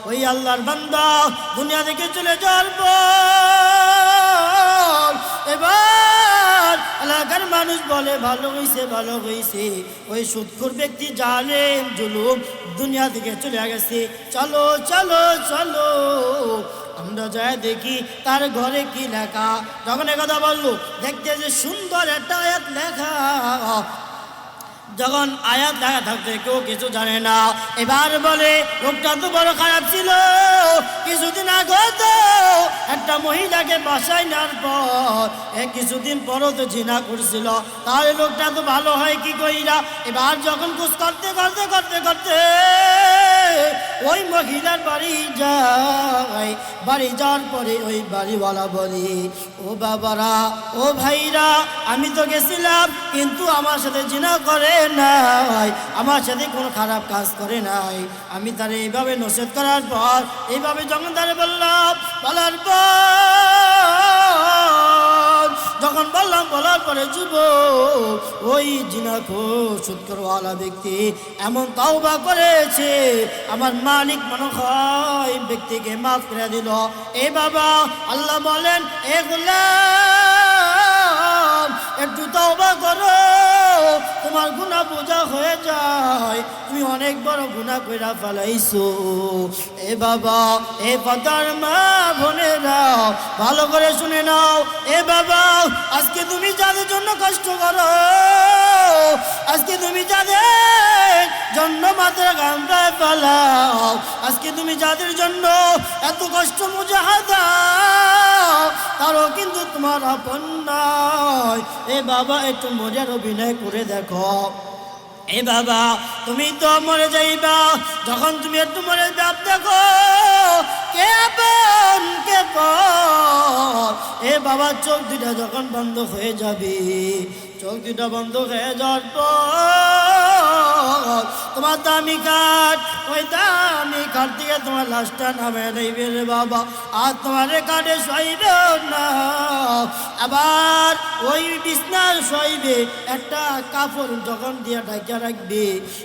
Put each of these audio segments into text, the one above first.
ওই আল্লাহর বান্দা দুনিয়া থেকে চলে যাওয়ার পর এবার এলাকার মানুষ বলে ভালো হয়েছে ভালো হয়েছে, ওই সুদখোর ব্যক্তি জালেম জুলুম দুনিয়া থেকে চলে গেছে, চলো চলো চলো আমরা যাই দেখি তার ঘরে কি লেখা। যখন একথা বললো দেখতে যে সুন্দর একটা আয়াত লেখা, যখন আয়াত লেখা থাকতে কেউ কিছু জানে না, এবার বলে লোকটা তো বড় খারাপ ছিল, কিছুদিন আগে তো একটা মহিলাকে বাসায় নেওয়ার পর কিছুদিন পরও তো জিনা করছিল, তাহলে লোকটা তো ভালো হয় কি কইরা। এবার যখন কুছ করতে করতে করতে করতে ওই মহিলার বাড়ি যায়, বাড়ি যাওয়ার পরে ওই বাড়িওয়ালা বলে ও বাবারা ও ভাইরা আমি তো গেছিলাম কিন্তু আমার সাথে জিনা করে নাই, আমার সাথে কোনো খারাপ কাজ করে নাই। আমি তারে এইভাবে নসিহত করার পর এইভাবে যখন তারে বললাম, বলার পর যখন বললাম বলার পরে যুব ওই জিনাখোর সুদখোরওয়ালা ব্যক্তি এমন তওবা করেছে, আমার মালিক মনে হয় ব্যক্তিকে মাফ করে দিল। এ বাবা আল্লাহ বলেন এ গোলাম একটু তওবা করো, তোমার গুনাহ বোঝা হয়ে যায়, তুমি অনেক বড় গুনাহ কইরা ফেলাইছো। এ বাবা এ পাতার মা বোনেরা ভালো করে শুনে নাও, এ বাবা আজকে তুমি যাদের জন্য কষ্ট করো, আজকে তুমি যাদের জন্য মাথার ঘামটায় ফেলাও, আজকে তুমি যাদের জন্য এত কষ্ট মুজাহাদা তারও কিন্তু তোমার আপন নয়। এ বাবা একটু মজার অভিনয় করে দেখো। এ বাবা তুমি তো মরে যাইবা, যখন তুমি একটু মরে যাব দেখো কে আপন কে পর। এ বাবা চোখ দুটা যখন বন্ধ হয়ে যাবে, চোখ দুটা বন্ধ হয়ে যাওয়ার পর তোমার দামি কাঠ, ওই দামি কাঠ থেকে তোমার লাশটা নামে নেইবে রে বাবা, আর তোমার কাঠে শোয়াইবে না, আবার ওই বিছনার শোয়াইবে একটা কাপড় যখন দিয়ে ঢাকা রাখবে,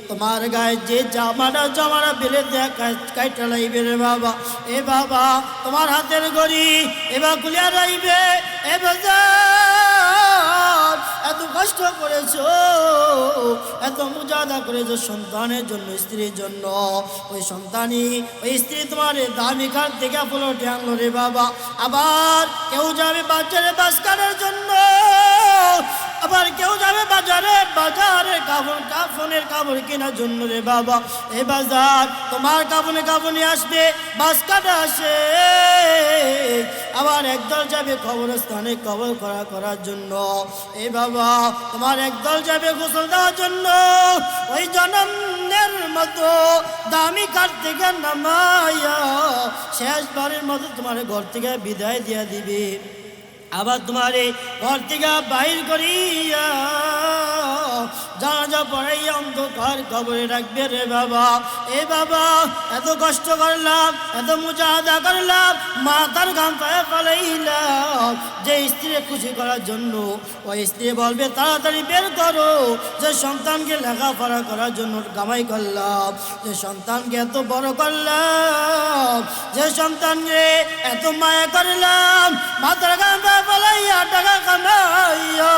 তোমার গায়ে যে জামাটা বেলে দেয়া কাইটা লাইবে রে বাবা। এ বাবা তোমার হাতের ঘড়ি এবার খুলিয়া রাইবে। এ বাজার এত কষ্ট করেছো, এত মুজাহাদা করেছো সন্তানের জন্য স্ত্রীর জন্য, ওই সন্তানই ওই স্ত্রী তোমার দামি কাঠ থেকে ফুলটে আনলো রে বাবা। আবার কেউ যাবে বাজারে বাস কাটার জন্য, আবার কেউ যাবে বাজারে কাফনের কাপড় কেনার জন্য রে বাবা। এ বাজার তোমার কাফনে আসবে বাস কাটা আসে, আবার একদল যাবে কবরস্থানে কবর করার জন্য। এ বাবা তোমার একদল যাবে গোসল দেওয়ার জন্য, ওই জনমের মতো দামি কাঠ থেকে নামাইয়া শেষবারের মতো তোমার ঘর থেকে বিদায় দিয়া দিবে, আবার তোমারে ঘর থেকে বাহির করিয়া জানাজা পড়াইয়া অন্ধকার কবরে রাখবে রে বাবা। এ বাবা এত কষ্ট করলাম, এত মুজাহাদা করলাম, মাথার ঘাম পায়ে ফেলাইলাম যে স্ত্রী খুশি করার জন্য, ওই স্ত্রী বলবে তাড়াতাড়ি বের করো, যে সন্তানকে লেখাপড়া করার জন্য কামাই করলাম, যে সন্তানকে এত বড় করলাম, যে সন্তানকে এত মায়া করলাম, মাথার ঘাম পায়ে ফেলাইয়া টাকা কামাইয়া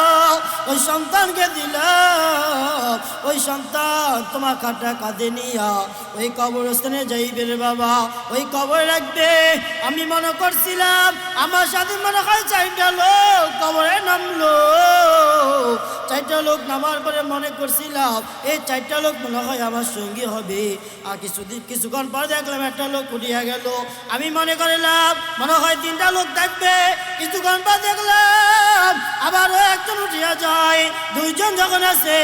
ওই সন্তানকে দিলাম, ওই সন্তান তোমার কাটা কাঁধে নিয়া ওই কবরস্থানে যাইবে রে বাবা, ওই কবর রাখবে। আমি মনে করছিলাম আমার সাথে মনে হয় 4টা লোক কবরে নামলো, 4টা লোক নামার পরে মনে করছিলাম এই 4টা লোক মনে হয় আমার সঙ্গী হবে, আর কিছুক্ষণ পরে দেখলাম একটা লোক উঠিয়া গেল। আমি মনে করলাম মনে হয় 3টা লোক থাকবে, কিছুক্ষণ পর দেখলাম আবারও একজন উঠিয়া যায়, 2জন যখন আছে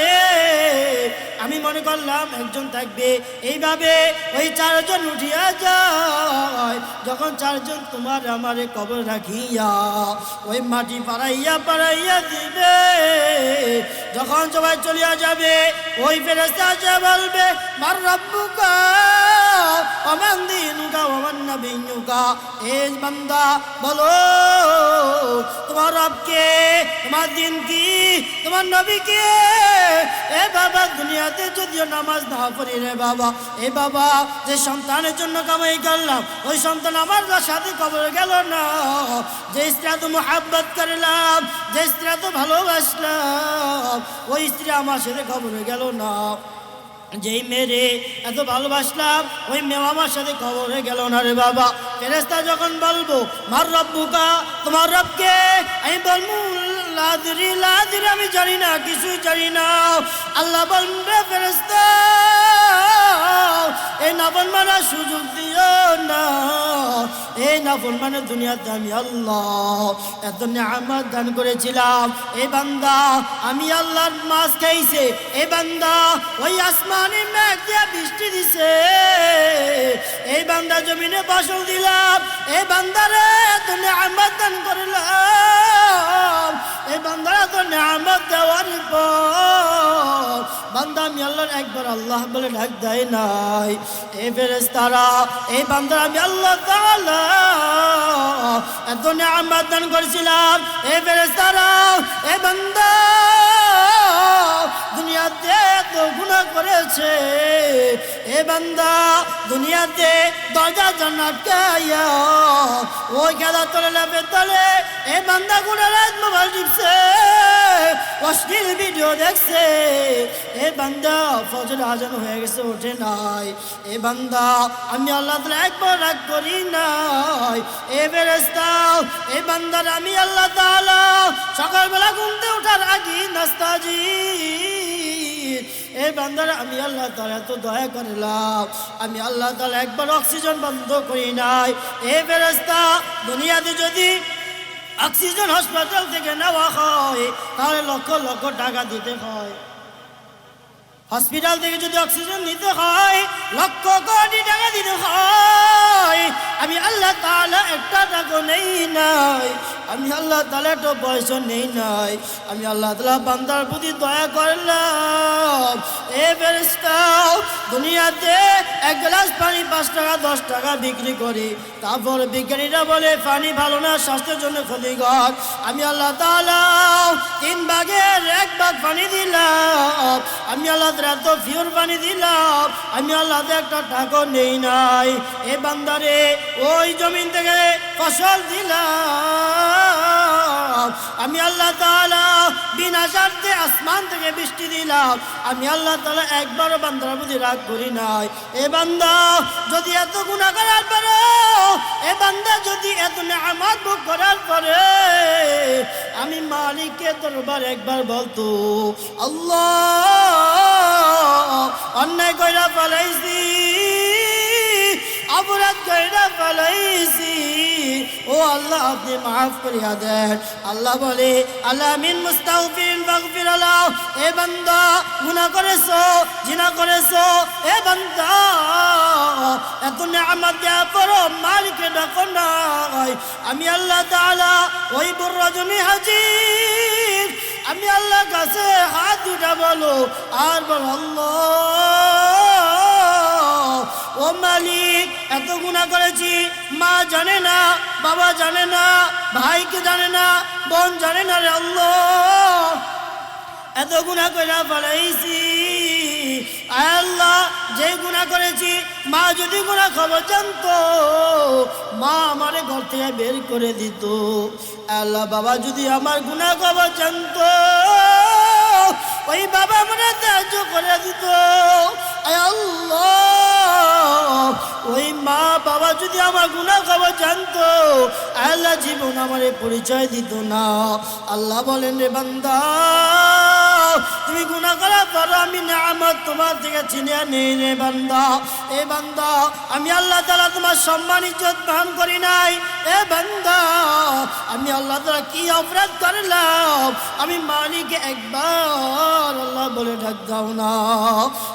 আমি মনে করলাম একজন থাকবে, এইভাবে ওই 4জন উঠিয়া যায়। যখন 4জন তোমার আমারে কবর রাখিয়া ওই মাটি পাড়াইয়া দিবে, যখন সবাই চলিয়া যাবে ওই ফেরেশতা যে বলবে মার রব্বুকা ওমান দীনুকা ওমান নবিয়্যুকা। এ বান্দা বলো তোমার রবকে, তোমার দিন কি, তোমার নবী কে? এ বাবা দুনিয়াতে যদিও নামাজ না পড়ি রে বাবা, এ বাবা যে সন্তানের জন্য কামাই করলাম ওই সন্তান আমার সাথে কবর গেল না। যে স্ত্রী এত মোহাব্বত করলাম, যে স্ত্রী এত ভালোবাসলাম ওই স্ত্রী আমার সাথে কবর গেল না। যেই মেয়েরে এত ভালোবাসলাম ওই মেয়ে আমার সাথে কবরে গেল না রে বাবা। ফেরেশতা যখন বলবো মার রব্বুকা, তোমার রবকে, আমি বলবো লাদরি লাদরি, আমি জানি না, কিছুই জানি না। আল্লাহ বলবে ফেরেশতা এই নাফরমানের সুযোগ দিও না। এই নাফরমানে দুনিয়াতে আমি আল্লাহ এত নিয়ামত দান করেছিলাম, এই বান্দা আমি আল্লাহর মাছ খাইছে, এই বান্দা ওই আসমানে মেঘ দিয়ে বৃষ্টি দিছে, এই বান্দা জমিনে ফসল দিলাম, এই বান্দারে এত নিয়ামত দান করলাম, এই বান্দারা তো নিয়ামত দেওয়ার পর বান্দা আমি আল্লাহর একবার আল্লাহ বলে ডাক দেয় নাই। এই ফেরেশতারা এই বান্দা আমি আল্লাহ তাআলা এত নিয়ামত দান করেছিলাম, এই ফেরেশতারা এই বান্দা দুনিয়াতে এত গুনাহ করেছে, এ বান্দা দুনিয়াতে দরজা জান্নাত কায়া ওই খেলা তলে লেপে তলে এ বান্দা গুনার মোবাইল টিপছে, অশ্লীল ভিডিও দেখছে, এ বান্দা ফজর আজান হয়ে গেছে ওঠে নাই, এ বান্দা আমি আল্লাহ তাআলা একবার রাগ করি নাই। এ ফেরেশতা এ বান্দার আমি আল্লাহ তাআলা সকালবেলা ঘুম থেকে ওঠার আগে নাস্তাজি, এই বান্দারা আমি আল্লাহ তাআলা এত দয়া করলাম, আমি আল্লাহ তাআলা একবার অক্সিজেন বন্ধ করি নাই। এ ফেরেশতা দুনিয়াতে যদি অক্সিজেন হাসপাতাল থেকে নেওয়া হয় তাহলে লক্ষ লক্ষ টাকা দিতে হয়, হসপিটাল থেকে যদি অক্সিজেন নিতে হয় লক্ষ কোটি টাকা দিতে হয়। আমি আল্লাহ তাআলা একটা টাকা নেই নাই, আমি আল্লাহ তাআলা একটা পয়সা নেই নাই, আমি আল্লাহ তাআলা বান্দার প্রতি দয়া করলাম। এ ফেরেশতা দুনিয়াতে এক গ্লাস পানি 5 টাকা 10 টাকা বিক্রি করি, তারপর বিজ্ঞানীরা বলে পানি ভালো না, স্বাস্থ্যের জন্য ক্ষতিকর, আমি আল্লাহ তাআলা 3 ভাগের 1 ভাগ পানি দিলাম, আমি আল্লাহ এত পিওর পানি দিলাম, আমি আল্লাহ একটা টাকা নেই নাই। এ বান্দারে ওই জমিন থেকে ফসল দিলাম, আমি আল্লাহ তাআলা বিনা শর্তে আসমান থেকে বৃষ্টি দিলাম, আমি আল্লাহ তাআলা একবারও বান্দার প্রতি রাগ করি নাই। এ বান্দা যদি এত গুনাহ করার পরে, এ বান্দা যদি এত নিয়ামত ভোগ করার পরে আমি মালিকের দরবারে একবার বলতো আল্লাহ অন্যায় কইরা ফেলাইছি, অপরাধ কইরা ফেলাইছি, ও আল্লাহ আপনি মাফ করিয়া দেন। আল্লাহ বলে আল্লাহ মিন মুস্তাগফিরিন ফাগফির লাহু, এ বান্দা গুনাহ করেছো, জিনা করেছো, এ বান্দা এত নিয়ামত দেওয়ার পরও মালিককে ডাকো নাই, আমি আল্লাহ তাআলা ওই বুর রজনী হাজির, আমি আল্লাহর কাছে হাত দুটা বলো আর বল আল্লাহ ও মালিক এত গুনাহ করেছি, মা জানে না, বাবা জানে না, ভাইকে জানে না, বোন জানে না রে আল্লাহ, এত গুনাহ কইরা ফেলাইছি, আয় আল্লাহ যে গুনাহ করেছি মা যদি গুনাহ খবর জানতো মা আমারে ঘর থেকে বের করে দিত, আল্লাহ বাবা যদি আমার গুনাহ খবর জানতো ওই বাবা আমারে ত্যায্য করে দিত, আয় আল্লাহ ওই মা বাবা যদি আমার গুনাহ খবর জানতো আল্লাহ জীবন আমারে পরিচয় দিত না। আল্লাহ বলেন রে বান্দা তুমি গুনাহ করার পর আমি নিয়ামত তোমার থেকে ছিনিয়ে নেই রে বান্দা, এ বান্দা আমি আল্লাহ তাআলা তোমার সম্মান ইজ্জত দান করি নাই, এ বান্দা আমি আল্লাহ তাআলা কি অপরাধ করলাম, আমি মালিককে একবার আল্লাহ বলে ডাক দাও না।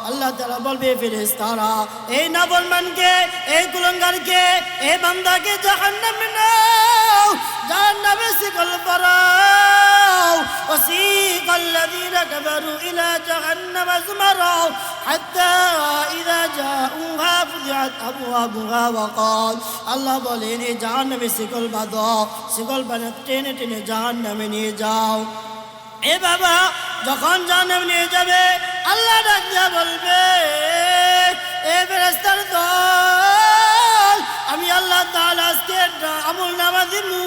আল্লাহ তাআলা বলবে ফেরেশতারা এই নাফরমানকে, এই কুলাঙ্গারকে, এই বান্দাকে জাহান্নামে নাও, জাহান্নামে শিকল পরাও, ওয়াসিকাল লাযীনা কাফারু ইলা জাহান্নামা যুমারা حتى إذا جاءوها فتحت أبوابها وقال আল্লাহ বলেন এই জাহান্নামে শিকল বাঁধো, শিকল বাঁধে টেনে টেনে জাহান্নামে নিয়ে যাও। এ বাবা যখন জাহান্নামে নিয়ে যাবে আল্লাহ ডাক দিয়া বলবে এ ফেরেশতার দল, আমি আল্লাহ তাআলা আজকে আমল নামা দিমু,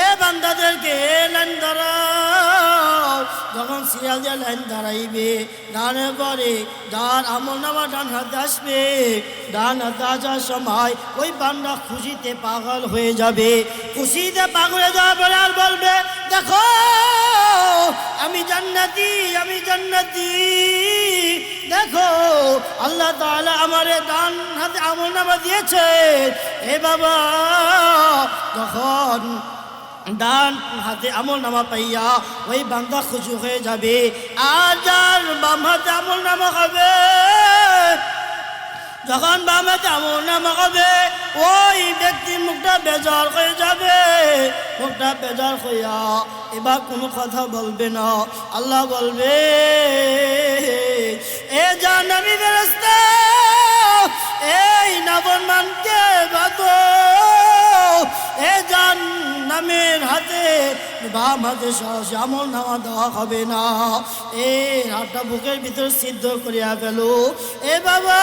এ বান্দাদেরকে লাইন দাঁড়াও। যখন সিরিয়াল দিয়ে লাইন দাঁড়াইবে, দাঁড়ানোর পরে যার আমল নামা ডান হাতে আসবে, ডান হাতে আসার সময় ওই বান্দা খুশিতে পাগল হয়ে যাবে। খুশিতে পাগল হয়ে যাওয়ার পরে আর বলবে দেখো আমি জান্নাতি, আমি জান্নাতি, দেখো আল্লাহ তাআলা আমারে ডান হাতে আমল নামা দিয়েছে। এ বাবা তখন ডান হাতে আমল নামা পাইয়া ওই বান্দা খুশি হয়ে যাবে। আর যার বাম হাতে আমল নামা হবে, যখন বাম হাতে আমল নামা হবে ওই ব্যক্তি মুখটা বেজার হয়ে যাবে, মুখটা বেজার হইয়া এবার কোনো কথা বলবে না। আল্লাহ বলবে এ জাহান্নামী ফেরেশতা, এই নাফরমানকে বাঁধো। এ জাহান্নামের হাতে বাম হাতে সহজে আমল নামা দেওয়া হবে না, এই হাতটা বুকের ভিতর সিদ্ধ করিয়া ফেলো। এ বাবা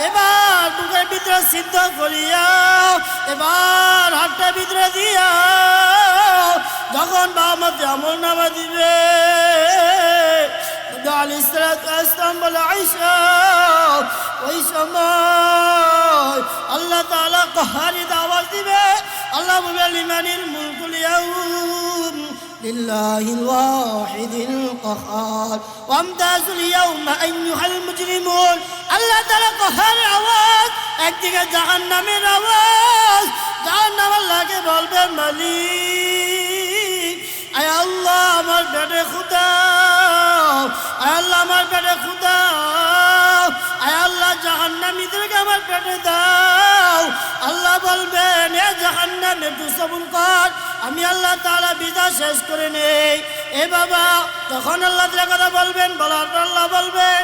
এবার বুকের ভিতরে সিদ্ধ করিয়া এবার হাতটা ভিতরে দিয়া যখন বাম হাতে আমল নামা দিবে বলে আয়েশা, ওই সময় আল্লাহ তাআলা কহারিত আওয়াজ দিবে। আল্লাহ বলবে লিমানিল মুলকুল ইয়াউম লিল্লাহিল ওয়াহিদিল কাহার ওয়ামতাজুল ইয়াউমা আইয়ুহাল মুজরিমুন। আল্লাহ তাআলা কহারের আওয়াজ, একদিকে জাহান্নামের আওয়াজ। জাহান্নাম আল্লাহকে বলবে মালিক, আয় আল্লাহ আমার পেটে ক্ষুধা, আয় আল্লাহ আমার পেটে ক্ষুধা, আয় আল্লাহ জাহান্নামীদেরকে আমার পেটে দাও। আল্লাহ বলবেন এ জাহান্নাম একটু সবুর কর, আমি আল্লাহ তাআলা বিদা শেষ করে নেই। এ বাবা তখন আল্লাহ তাআলা কথা বলবেন, বলার পর আল্লাহ বলবেন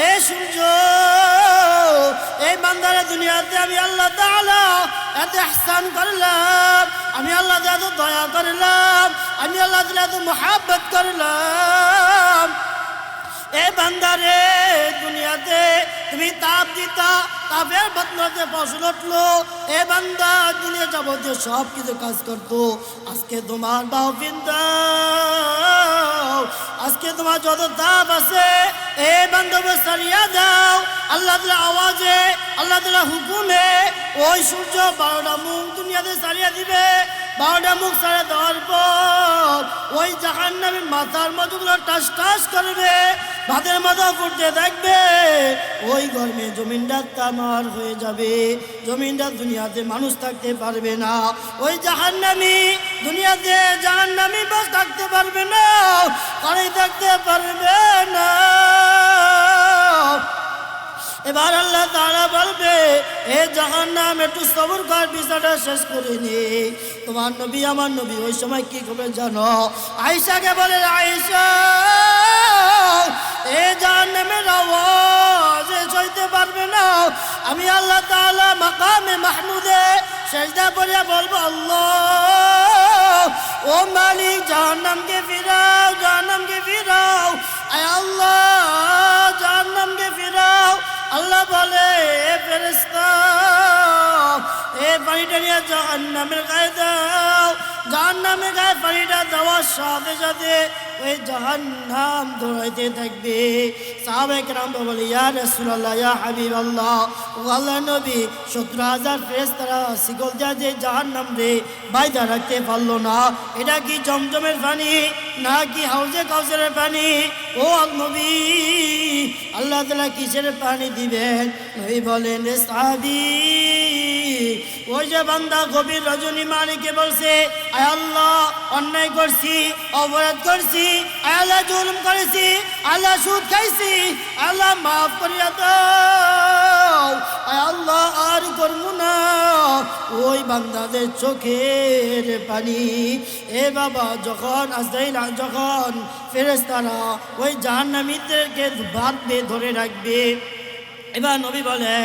এ সূর্য, এই বান্দারে দুনিয়াতে আমি আল্লাহ তাআলা এত ইহসান করলাম, আমি আল্লাহ তাআলা এত দয়া করলাম, আমি আল্লাহ তাআলা এত মুহাব্বত করলাম। এ বান্দারে দুনিয়াতে তুমি তাপ দিতা, তাপের বদলাতে ফসল উঠলো। এ বান্দা দিনে যাবতীয় সব কিছু কাজ করতো, আজকে তোমার মাহফিল দাও, আজকে তোমার যত তাপ আছে এ বান্দাকে সারিয়া দাও। আল্লাহ তাআলা আওয়াজে, আল্লাহ তাআলা হুকুমে ওই সূর্য 12টা মুখ দুনিয়াতে সারিয়া দিবে। 12টা মুখ সারিয়ে দেওয়ার পর ওই জাহান্নামী মাথার মধ্যগুলো টাস টাস করবে, ভাতের মাথা ফুটতে থাকবে। ওই গরমে জমিনটা তামার হয়ে যাবে, জমিনটা দুনিয়াতে মানুষ থাকতে পারবে না। ওই জাহান্নামী দুনিয়াতে জাহান্নামী বাস থাকতে পারবে না, কারে থাকতে পারবে না। এবার আল্লাহ তাআলা বলবে এ জাহান্নাম একটু সবর কর, বিষয়টা শেষ করে নে। তোমার নবী আমার নবী ওই সময় কি করবে জানো? আয়েশাকে বলে আয়েশা, এ জাহান্নামের আওয়াজ সইতে পারবে না, আমি আল্লাহ তাআলা মাকামে মাহমুদে সেজদা করে বলবো আল্লাহ ও মালিক জাহান্নামকে ফিরাও, জাহান্নামকে ফিরাও, আয় আল্লাহ জাহান্নামকে ফিরাও। আল্লাহ বলে এ ফেরেশতা, এ পানিটা নিয়ে জাহান্নামের গায়ে দাও। জাহান্নামের গায়ে পানিটা দেওয়ার সাথে সাথে ওই জাহান্নাম দৌড়াইতে থাকবে। সাহাবায়ে কেরাম বলে ইয়া রাসূলুল্লাহ, ইয়া হাবিবাল্লাহ, ও আল্লাহর নবী 70,000 ফেরেশতারা শিকল দিয়ে যে জাহান্নাম রে বাইধা রাখতে পারলো না, এটা কি জমজমের পানি নাকি হাউজে কাউসারের পানি? ও নবী আল্লাহ তাআলা কিসের পানি দিবেন? নবী বলেন রে সাহাবী, ওই যে বান্দা গভীর রজনী মালিককে বলছে আয় আল্লাহ অন্যায় করছি, অপরাধ করছি, আয় আল্লাহ জুলুম করেছি, আল্লাহ সুদ খাইছি, আল্লাহ মাফ করিয়া দাও, আয় আল্লাহ আর করবো না। ওই বান্দাদের চোখের পানি। এ বাবা যখন আজরাইল যখন ফেরেশতারা ওই জাহান্নামীদেরকে বাঁধবে ধরে রাখবে, এবার নবী বলে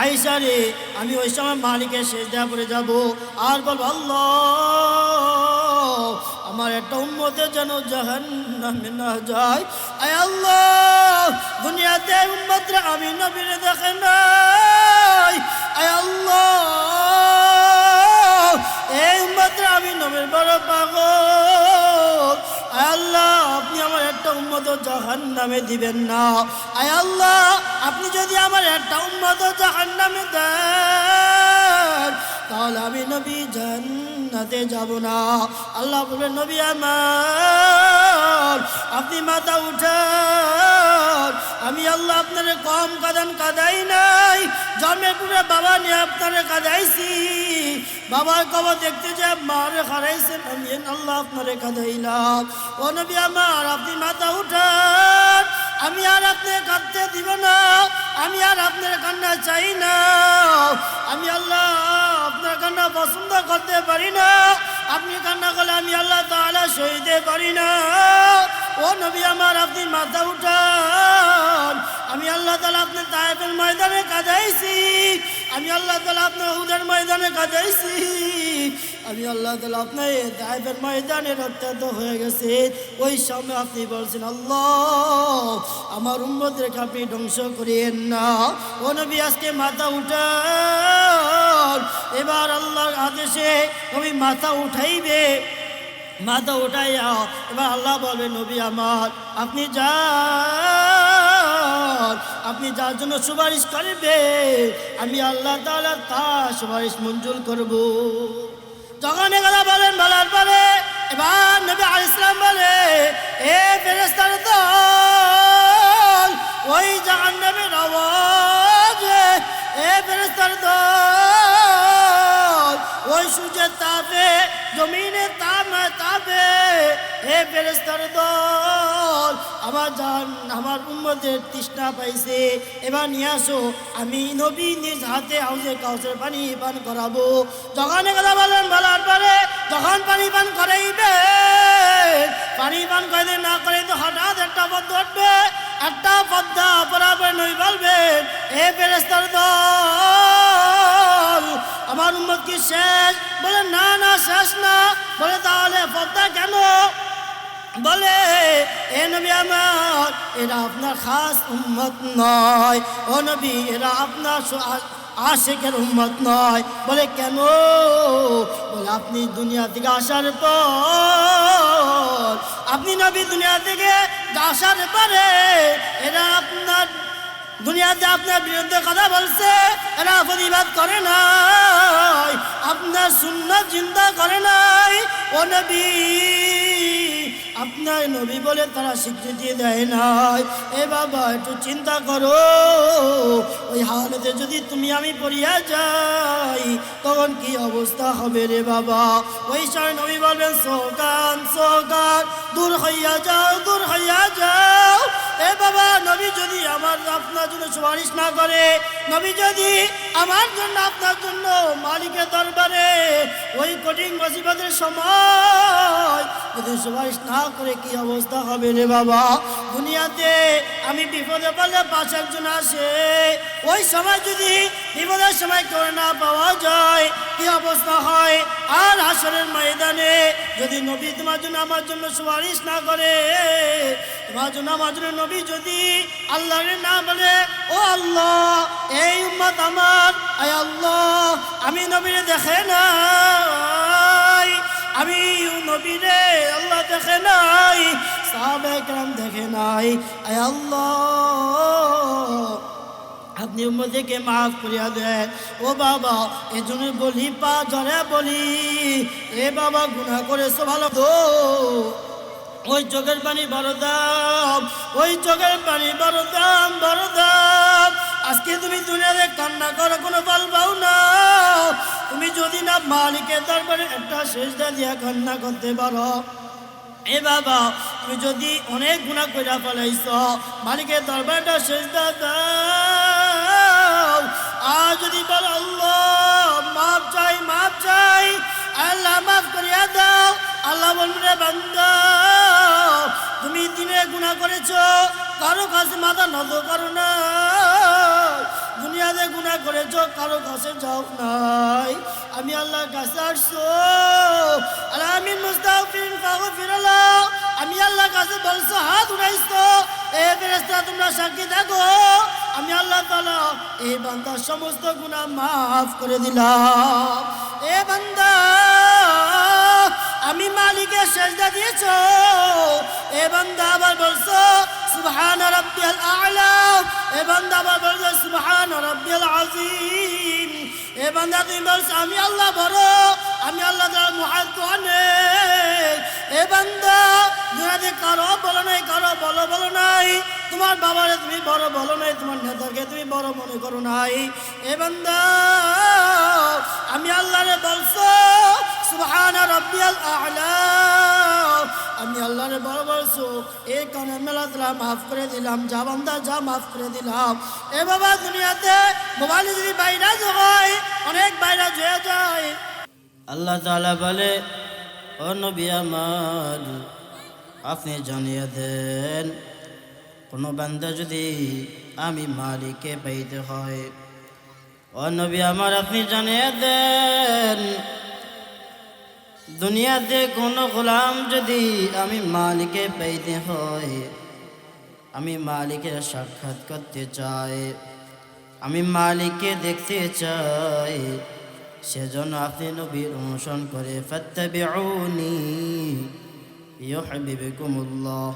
আয়েশা রে আমি ওই সময় মালিকের সেজদা করে যাব আর বলবো আল্লাহ আমার একটা উম্মতের যেন জাহান্নামে না যায়। আয় আল্লাহ দুনিয়াতে উম্মতরা আমি নবীর দেখে নাই, আয় আল্লাহ এই উম্মতরা আমি নবীর বড় পাগল, আয় আল্লাহ আপনি আমার একটা উম্মত জাহান্নামে দিবেন না। আয় আল্লাহ আপনি যদি আমার একটা উম্মত জাহান্নামে দেন তাহলে আমি নবী জান্নাতে যাব না। আল্লাহ বলবেন নবী আমার আপনি মাথা উঠান, আমি আল্লাহ আপনারে কম কাদাই নাই, জন্মের পরে বাবা নিয়ে আপনারে কাদাইছি, বাবার কবর দেখতে যে মারে হারাইছেন আমি আল্লাহ আপনারে কাদাইলাম। ও নবী আমার আপনি মাথা উঠান, আমি আর আপনি কাঁদতে দিব না, আমি আর আপনার কান্না চাই না, আমি আল্লাহ আপনার কান্না পছন্দ করতে পারি না, আপনি কান্না করলে আমি আল্লাহ তাআলা সইতে পারি না। ও নবী আমার আপনি মাথা উঠান, আমি আল্লাহ তাআলা আপনার তায়েফের ময়দানে কাঁদাইছি, আমি আল্লাহ তাআলা আপনার উহুদের ময়দানে কাঁদাইছি, আমি আল্লাহ তাআলা আপনার তায়েফের ময়দানে রক্তাক্ত হয়ে গেছে। ওই সময় আপনি বলছেন আল্লাহ আমার উম্মতদেরকে আপনি ধ্বংস করিয়েন না। ও নবী আজকে মাথা উঠান, এবার আল্লাহর আদেশে নবী মাথা উঠাইবে, মাথা উঠাইয়া এবার আল্লাহ বলবে নবী আমার আপনি যান, আপনি যার জন্য সুপারিশ করবে আমি আল্লাহ তাআলা তার সুপারিশ মঞ্জুর করব। যখন কথা বলেন বলার পরে এবার নবী আলাইহিস সালাম বলে এ ফেরেশতার দল ওই জাহান্নামের আওয়াজে, এ ফেরেশতার দল ওই সূর্যের তাপে জমিনে তাপে, এ ফেরেশতার দল আমার উম্মতের তৃষ্ণা পাইছে, এবার নিয়ে আসো আমি নবী নিজ হাতে হাউজে কাউসার পানি পান করাবো। যখন কথা বলেন বলার পরে যখন পানি পান করাইবে, পানি পান করে না করে তো হঠাৎ একটা পদ্মা উঠবে, একটা পদ্মা বরাবর নবী বলবেন এ ফেরেশতার দল আমার উম্মত কি শেষ? বলে না না শেষ না। বলে তাহলে পদ্মা কেন? বলে এ নবী আমার এরা আপনার খাস উম্মত নয়, ও নবী এরা আপনার আশিকের উম্মত নয়। বলে কেন? বলে আপনি দুনিয়া থেকে আসার পর, আপনি নবী দুনিয়া থেকে আসার পরে এরা আপনার দুনিয়াতে আপনার বিরুদ্ধে কথা বলছে, এরা প্রতিবাদ করে নাই, আপনার সুন্নাত জিন্দা করে নাই। ও নবী আপনার নবী বলে তারা স্বীকৃতি দেয় নাই। এ বাবা একটু চিন্তা করো, ওই হালতে যদি তুমি আমি পড়িয়া যাই তখন কি অবস্থা হবে রে বাবা। ওই সময় নবী বলবেন সোগান সোগান দূর হইয়া যাও, দূর হইয়া যাও। এ বাবা নবী যদি আমার আপনার জন্য সুপারিশ না করে, নবী যদি আমার জন্য আপনার জন্য মালিকের দরবারে ওই কঠিন মুসিবতের সময় যদি সুপারিশ না করে কি অবস্থা হবে রে বাবা। দুনিয়াতে আমি বিপদে পড়লে পাশে একজন আসে, ওই সময় যদি বিপদের সময় কেউ না পাওয়া যায় কি অবস্থা হয়। আর হাসরের ময়দানে যদি নবী তোমার জন্য আমার জন্য সুপারিশ না করে, তোমার জন্য আমার জন্য নবী যদি আল্লাহর না বলে ও আল্লাহ এই উম্মত আমার, আয় আল্লাহ আমি নবীরে দেখে নাই, আমি নবীরে আল্লাহ দেখে নাই, সাহাবায়ে কেরাম দেখে নাই, আয় আল্লাহ আপনি উম্মতকে মাফ করিয়া দেন। ও বাবা এজন্য বলি পা জড়ে বলি, এ বাবা গুনাহ করেছো ভালো তো, ওই চোখের পানি বড় দাম, ওই চোখের পানি বড় দাম, বড় দাম। আজকে তুমি দুনিয়াতে কান্না করো কোনো ফল পাও না, তুমি যদি না মালিকের দরবারে একটা সেজদা দিয়া কান্না করতে পারো। এ বাবা তুমি যদি অনেক গুনাহ কইরা ফেলাইছ, মালিকের দরবারটা সেজদা দাও। আর যদি বলো আল্লাহ মাফ চাই বলবে বান্দা তুমি দিনে গুনাহ করেছো, কারো কাছে মাথা নত করো না। দুনিয়াতে গুনাহ করেছো, কারো কাছে যাও নাই, আমি আল্লাহর কাছে আসছো। আর আমি মুস্তাগফিরিন ফাগফিরাল্লাহ, আমি আল্লাহর কাছে বলছো, হাত উঠাইছো। এ ফেরেশতা তোমরা সাক্ষী দেখো, আমি আল্লাহ তাআলা এই বান্দার সমস্ত গুনাহ মাফ করে দিলাম। এ বান্দা আমি মালিকের সেজদা দিয়েছো, এ বান্দা আবার বলছো সুবহান রাব্বিয়াল আ'লা, এ বান্দা আবার বলছো সুবহান রাব্বিয়াল আযীম। এ বান্দা তুমি বলছো আমি আল্লাহ বড়, আমি আল্লাহ তাআলা মুহাদ্দ অনেক। এ বান্দা দুনিয়াতে কারো বলো নাই, কারো বলো নাই, তোমার বাবারে তুমি বড় বলো নাই, তোমার নেতাকে তুমি বড় মনে করো নাই। এ বান্দা আমি আল্লাহরে বলছো সুবহান রাব্বিয়াল আ'লা, আমি আল্লাহরে বড় বলছো, এই কারণে মেলা তারা মাফ করে দিলাম। যা বান্দা যা মাফ করে দিলাম। এ বাবা দুনিয়াতে মোবাইল যদি বাইরা হয়, অনেক বাইরা হয়ে যায়। আল্লাহ তাআলা বলে ও নবী আমার আপনি জানিয়ে দেন, কোনো বান্দা যদি আমি মালিককে পাইতে হয়, ও নবী আমার আপনি জানিয়ে দেন, দুনিয়াতে কোনো গোলাম যদি আমি মালিককে পাইতে হয়, আমি মালিকের সাক্ষাৎ করতে চাই, আমি মালিককে দেখতে চাই, সেজন্য আপনি নবীর অনুসরণ করে ফাত্তাবিউনি ইউহিব্বুকুমুল্লাহ,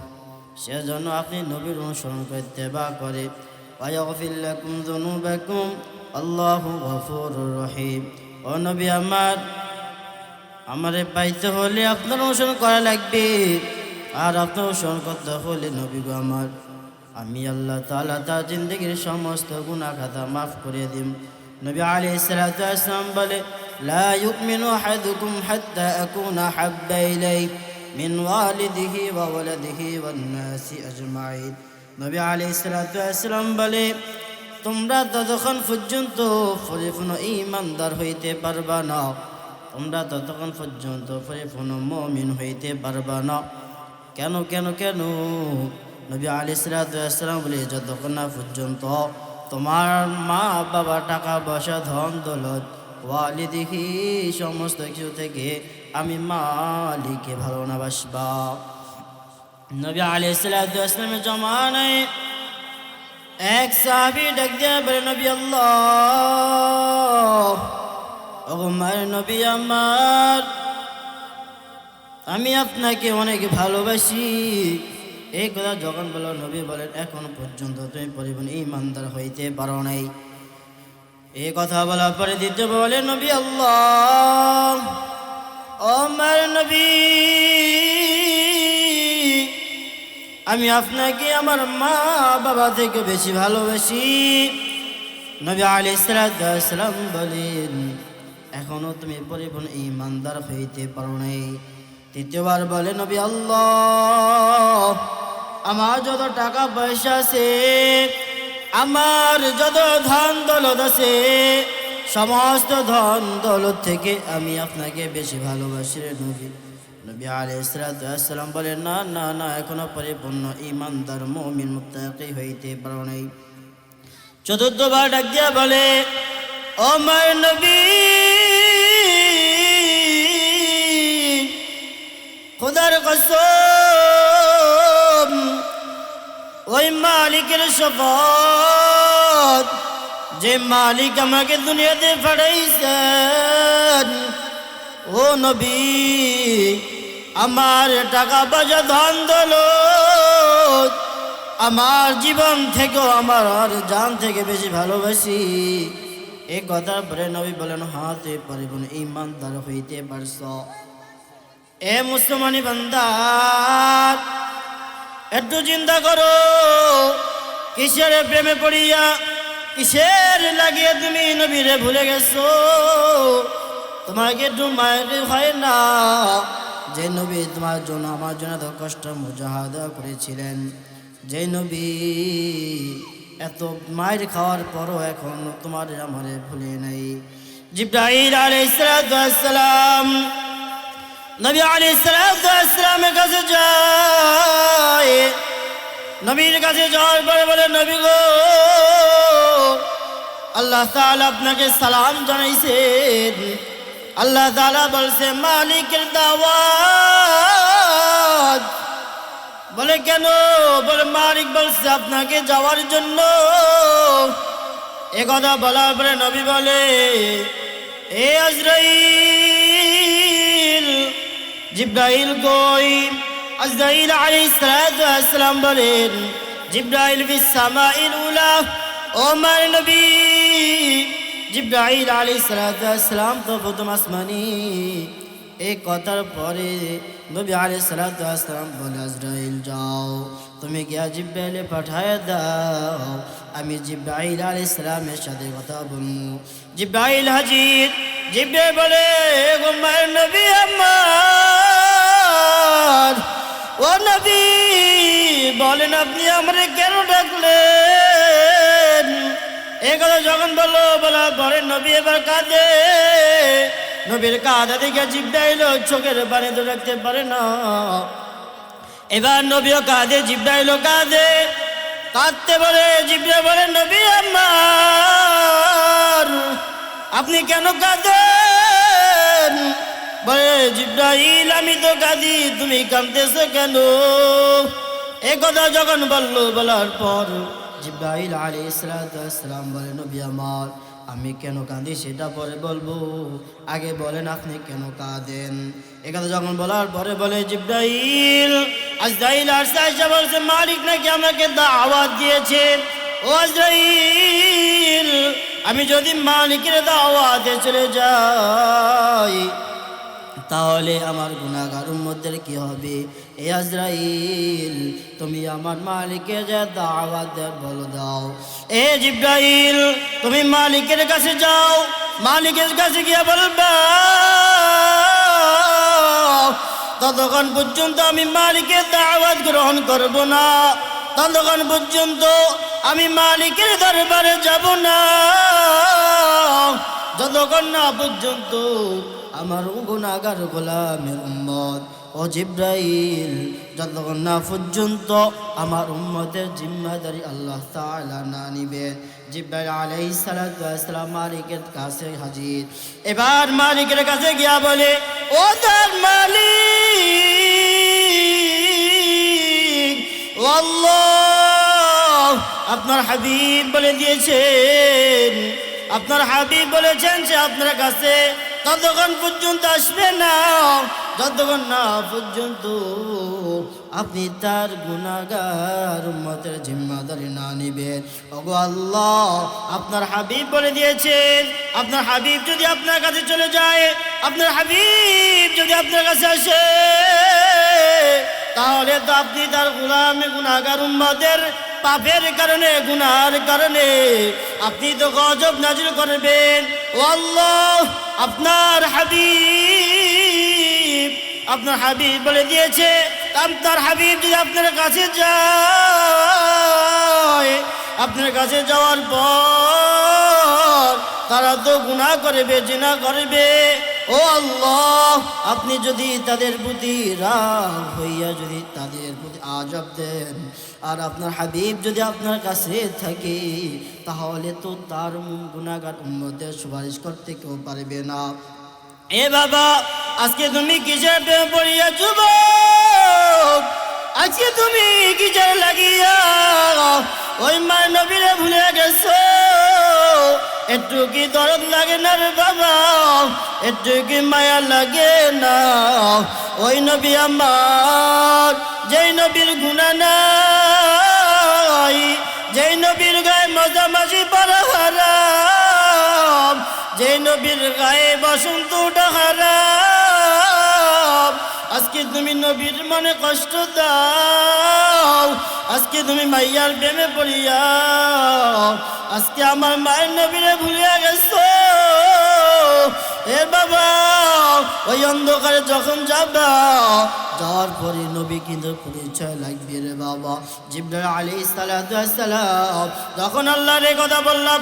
সেজন্য আপনি নবীর অনুসরণ করতে বা করে ওয়ায়াগফির লাকুম যুনুবাকুম আল্লাহু গফুরুর রহিম। ও নবী আমারে পাইতে হলে আপনার অনুসরণ করা লাগবে, আর আপনার অনুসরণ করতে হলে নবী গো আমার আমি আল্লাহ তাআলা তার জিন্দেগির সমস্ত গুনাহ খাতা মাফ করে দিম। নবী আলাইহিস সালাতু ওয়াস সালাম বলে লা ইউমিনু আহাদুকুম হাত্তা আকুনা হাব্বা ইলাইহি মিন ওয়ালিদিহি ওয়া ওয়ালাদিহি ওয়ান নাসি আজমাইন। নবী আলাইহিস সালাতু ওয়াস সালাম বলে তোমরা ততক্ষণ পর্যন্ত পরিপূর্ণ ঈমানদার হইতে পারবা না, তোমরা ততক্ষণ পর্যন্ত পরিপূর্ণ মুমিন হইতে পারবা না। কেন কেন কেন? নবী আলাইহিস সালাতু ওয়াস সালাম বলে যতক্ষণ না পর্যন্ত তোমার মা বাবা টাকা পয়সা ধন দৌলত ওয়ালিদিহি সমস্ত কিছু থেকে আমি মালিককে ভালো না বাসবা। নবী আলাইহিস সালাতু ওয়াস সালামের জমানায় এক সাহাবী ডাক দিয়ে বলে নবী আল্লাহ, ওগো মায়ের নবী আমার আমি আপনাকে অনেক ভালোবাসি। এই কথা যখন বলো নবী বলেন এখনো পর্যন্ত তুমি পরিপূর্ণ ঈমানদার হইতে পারো নাই। এই কথা বলার পরে দ্বিতীয় বলে নবী আল্লাহ, ও মায়ের নবী আমি আপনাকে আমার মা বাবা থেকে বেশি ভালোবাসি। নবী আলাইহিস সালাতু ওয়াস সালাম বলেন এখনো তুমি পরিপূর্ণ ঈমানদার হইতে পারো নাই। তৃতীয়বার বলে নবী আল্লাহ আমার যত টাকা পয়সা আছে, আমার যত ধন দৌলত আছে, সমস্ত ধন দৌলত থেকে আমি আপনাকে বেশি ভালোবাসি রে নবী। নবী আলাইহিস সালাতু ওয়াস সালাম বলেন না না না এখনো পরিপূর্ণ ঈমানদার মুমিন মুত্তাকি হইতে পারো নাই। চতুর্থবার ডাক দিয়া বলে ও মায়ের নবী খোদার কসম ওই মালিকের শপথ যে মালিক আমাকে দুনিয়াতে পাঠাইছেন, ও নবী আমার টাকা পয়সা ধন দৌলত আমার জীবন থেকে আমার জান থেকে বেশি ভালোবাসি। এই কথার পরে নবী বলেন হাতে পরিপূর্ণ ঈমানদার হইতে পারছ। এ মুসলমানি বান্দার একটু চিন্তা করো, কিসের প্রেমে পড়িয়া কিসের লাগিয়ে তুমি নবীরে ভুলে গেছো? তোমাকে একটু মায়ের হয় না যে নবী তোমার জন্য আমার জন্য এত কষ্ট মুজাহাদা করেছিলেন, যে নবী এত মায়ের খাওয়ার পরও এখন তোমার আমারে ভুলে নাই। জিবরাইল আলাইহিস সালাম নবী আলাইহিস সালামের কাছে যায়। নবীর কাছে যাওয়ার পরে বলে, নবী গো, আল্লাহ তাআলা আপনাকে সালাম জানাইছেন। আল্লাহ তাআলা বলছে মালিকের দাওয়াত। বলে কেন? বলে মালিক বলছে আপনাকে যাওয়ার জন্য। এ কথা বলার পরে নবী বলে, এ আজরাইল, জিব্রাইল কই? আজরাইল আলাইহিস সালাম বলেন, জিব্রাইল ফিস সামাইল উলা। ও আমার নবী, জিব্রাইল আলাইহিস সালাম তো প্রথম আসমানি। এই কথার পরে নবী আলাইহিস সালাম বলে, আজরাইল যাও, তুমি গিয়া জিব্রাইলে পাঠায় দাও, আমি জিব্রাইল আলাইহিস সালামের সাথে কথা বলবো। জিব্রাইল হাজির। জিব্রাইল বলে, গো মায়ের নবী আমার, ও নবী বলেন আপনি আমারে কেন ডাকলেন? এই কথা যখন বলার পরে নবী এবার কাঁদে। নবীর কাঁদা দেখে জিব্রাইল চোখের পানি তো রাখতে পারে না। এবার নবীও কাঁদে, জিব্রাইলও কাঁদে। কাঁদতে বলে জিব্রাইল বলে, নবী আমার আপনি কেন কাঁদেন? বলে জিব্রাইল, আমি তো কাঁদি, তুমি কাঁদতেছো কেন? এই কথা যখন বলার পর জিব্রাইল আলাইহিস সালাম বলে, নবী আমার আমি কেন কাঁদি সেটা পরে বলবো, আগে বলেন আপনি কেন কাঁদেন। এ কথা যখন বলার পরে বলে জিব্রাইল, আজরাইল আরশে বলছে মালিক নাকি আমাকে দাওয়াত দিয়েছে। ও আজরাইল, আমি যদি মালিকের দাওয়াতে চলে যাই তাহলে আমার গুনাহগার উম্মতদের কি হবে? এ আজরাইল, তুমি আমার মালিকের যে দাওয়াত দে বলে দাও। এ জিব্রাইল, তুমি মালিকের কাছে যাও, মালিকের কাছে গিয়ে বলবা ততক্ষণ পর্যন্ত আমি মালিকের দাওয়াত গ্রহণ করব না, ততক্ষণ পর্যন্ত আমি মালিকের দরবারে যাব না, যতক্ষণ না পর্যন্ত আমার গুনাহগার গোলামের উম্মত ও জিব্রাইল যতক্ষণ না পর্যন্ত আমার উম্মতের জিম্মাদারি আল্লাহ তাআলা না নিবেন। জিব্রাইল আলাইহিস সালাম মালিকের কাছে হাজির। এবার মালিকের কাছে গিয়া বলে, ও তার মালিক, ও আল্লাহ, আপনার হাবিব বলে দিয়েছেন, আপনার হাবিব বলেছেন যে আপনার কাছে ততক্ষণ পর্যন্ত আসবে না যতক্ষণ না পর্যন্ত আপনি তার গুনাহগার উম্মতের জিম্মাদারি না নিবেন। ওগো আল্লাহ, আপনার হাবিব বলে দিয়েছেন, আপনার হাবিব যদি আপনার কাছে চলে যায়, আপনার হাবিব যদি আপনার কাছে আসে, তাহলে তো আপনি তার গুনাহগার উম্মতের পাপের কারণে, গুনার কারণে আপনি তো গজব নাজিল করবেন। ও আল্লাহ, আপনার হাবিব বলে দিয়েছে, আপনার হাবিব যদি আপনার কাছে যায়, আপনার কাছে যাওয়ার পর তারা তো গুনাহ করবে, জিনা করবে। ও আল্লাহ, আপনি যদি তাদের প্রতি রাগ হইয়া যদি তাদের প্রতি আযাব দেন, আর আপনার হাবিব যদি আপনার কাছে থাকে, তাহলে তো তার গুনাহগার উম্মতের সুপারিশ করতে কেউ পারবে না। এ বাবা, আজকে তুমি কিসের প্রেমে পড়িয়া যুবক? আজকে তুমি কিসের লাগিয়া ওই মা নবীরে ভুলে গেছো? একটু কি দরদ লাগে না রে বাবা? একটু কি মায়া লাগে না? ওই নবী আমার, যেই নবীর গুনাহ নাই, যেই নবীর গায়ে মাঝামাঝি পড়া হারাম, যেই নবীর গায়ে বসন্ত ওঠা হারাম, আজকে তুমি নবীর মনে কষ্ট দাও। আজকে তুমি মাইয়ার প্রেমে পড়িয়া আজকে আমার মায়ের নবীরে ভুলিয়া গেছো। এ বাবা, ওই অন্ধকারে যখন যাবা, যাওয়ার পরে নবী কিন্তু পরিচয় লাগবে রে বাবা। জিবরাইল আলাইহিস সালাম যখন আল্লাহর এই কথা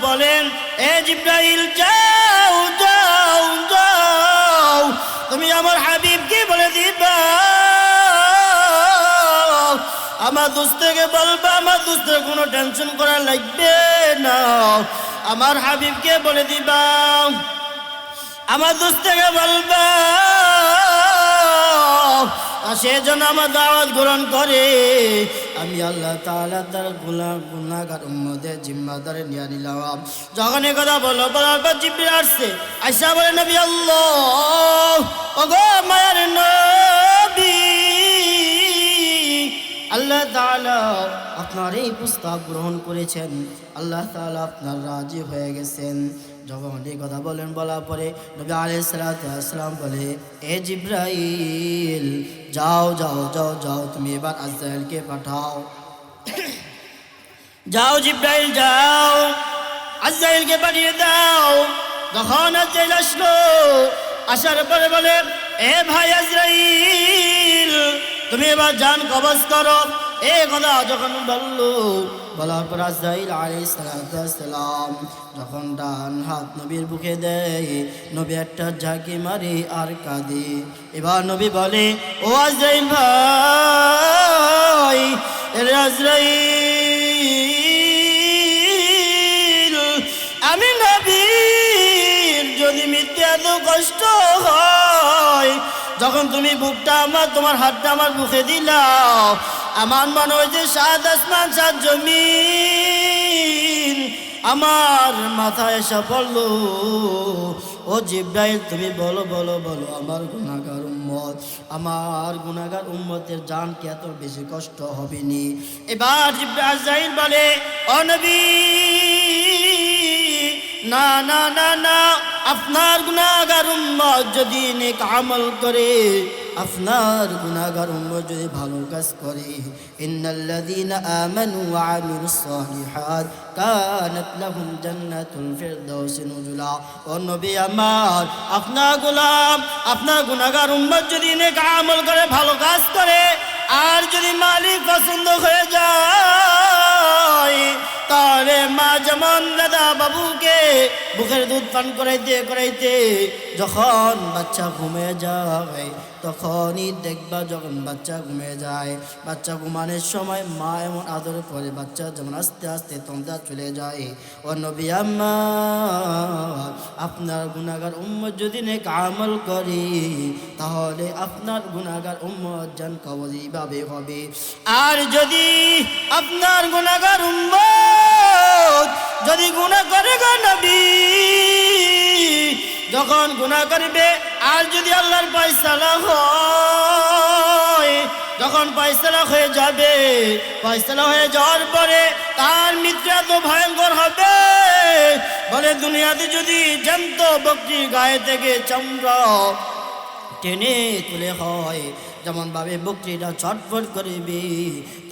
বলেন, এ জিবরাইল যাও যাও যাও, তুমি আমার হাবিবকে বলে আমার দোস্তকে বলবা আমার দোস্তের কোনো টেনশন করা লাগবে না, আমার হাবিবকে বলে দিবা, আমার দোস্তকে বলবা সেজন্য আমার দাওয়াত গ্রহণ করে। আমি আল্লাহ তাআলা তার গুনাহগার উম্মতের জিম্মাদারি নিয়ে নিলাম। যখন এই কথা বলার পর জিবরিল আসছে, আয়েশা বলে নবী আল্লাহ, ওগো মায়ের নবী, আল্লাহ তাআলা আপনার এই প্রস্তাব গ্রহণ করেছেন, আল্লাহ তাআলা আপনার রাজি হয়ে গেছেন। যখন এই কথা বলার পরে নবী আলাইহিস সালাতু ওয়াস সালাম বলে, এ জিবরাইল যাও যাও যাও যাও, তুমি এবার আজরাইলকে পাঠাও। যাও জিবরাইল যাও, আজরাইলকে পাঠিয়ে দাও। যখন আজরাইল আসলো, আসার পরে বলে, এ ভাই আজরাইল, তুমি এবার জান কবজ করো। এই কথা যখন বলার পর আজরাইল আলাইহিস সালাতু ওয়াস সালাম যখন ডান হাত নবীর বুকে দেয়, নবী একটা ঝাঁকি মারে আর কাঁদে। এবার নবী বলে, ও আজরাইল ভাই, আজরাইল, আমি নবীর যদি মৃত্যু এত কষ্ট হয়, যখন তুমি বুকটা তোমার হাতটা আমার বুকে দিলাও, আমার মনে হয়েছে 7 আসমান 7 জমিন আমার মাথায় এসে পড়লো। ও জিবরাইল, তুমি বলো বলো বলো, আমার গুনাহগার উম্মতের জান কি এত বেশি কষ্ট হবে নি? এবার আজরাইল বলে, ও নবী, না না না না, আপনার গুনাহগার উম্মত যদি নেক আমল করে, আপনার গুনাহগার উম্মত যদি ভালো কাজ করে, ইন্নাল্লাযীনা আমানু ওয়া আমিলুস সালিহাত কানাত লাহুম জান্নাতুল ফিরদাউসি নুজুলা। ও নবী আমার, আপনার গুনাহগার উম্মত যদি নেক আমল করে, ভালো কাজ করে, আর যদি মালিক পছন্দ হয়ে যায়, তাহলে মা যেমন দাদা বাবুকে বুকের দুধ পান করাইতে যখন বাচ্চা ঘুমিয়ে যায়, তখনই দেখবা যখন বাচ্চা ঘুমিয়ে যায়, বাচ্চা ঘুমানোর সময় মা এমন আদর করে, বাচ্চা যেমন আস্তে আস্তে তন্দ্রা চলে যায়। ও নবী আমার, আপনার গুনাহগার উম্মত যদি নেক আমল করে, তাহলে আপনার গুনাহগার উম্মত জান কবজ ভাবে হবে। আর যদি আপনার গুনাহগার উম্মত যদি গুনাহ করে গো নবী, যখন গুনাহ করবে আর যদি আল্লাহর ফয়সালা হয়, যখন ফয়সালা হয়ে যাবে, ফয়সালা হয়ে যাওয়ার পরে তার মৃত্যু এত ভয়ঙ্কর হবে, বলে দুনিয়াতে যদি জ্যান্ত বকরির গায়ে থেকে চামড়া টেনে তুলে হয়, যেমন ভাবে বকরিটা ছটফট করবে,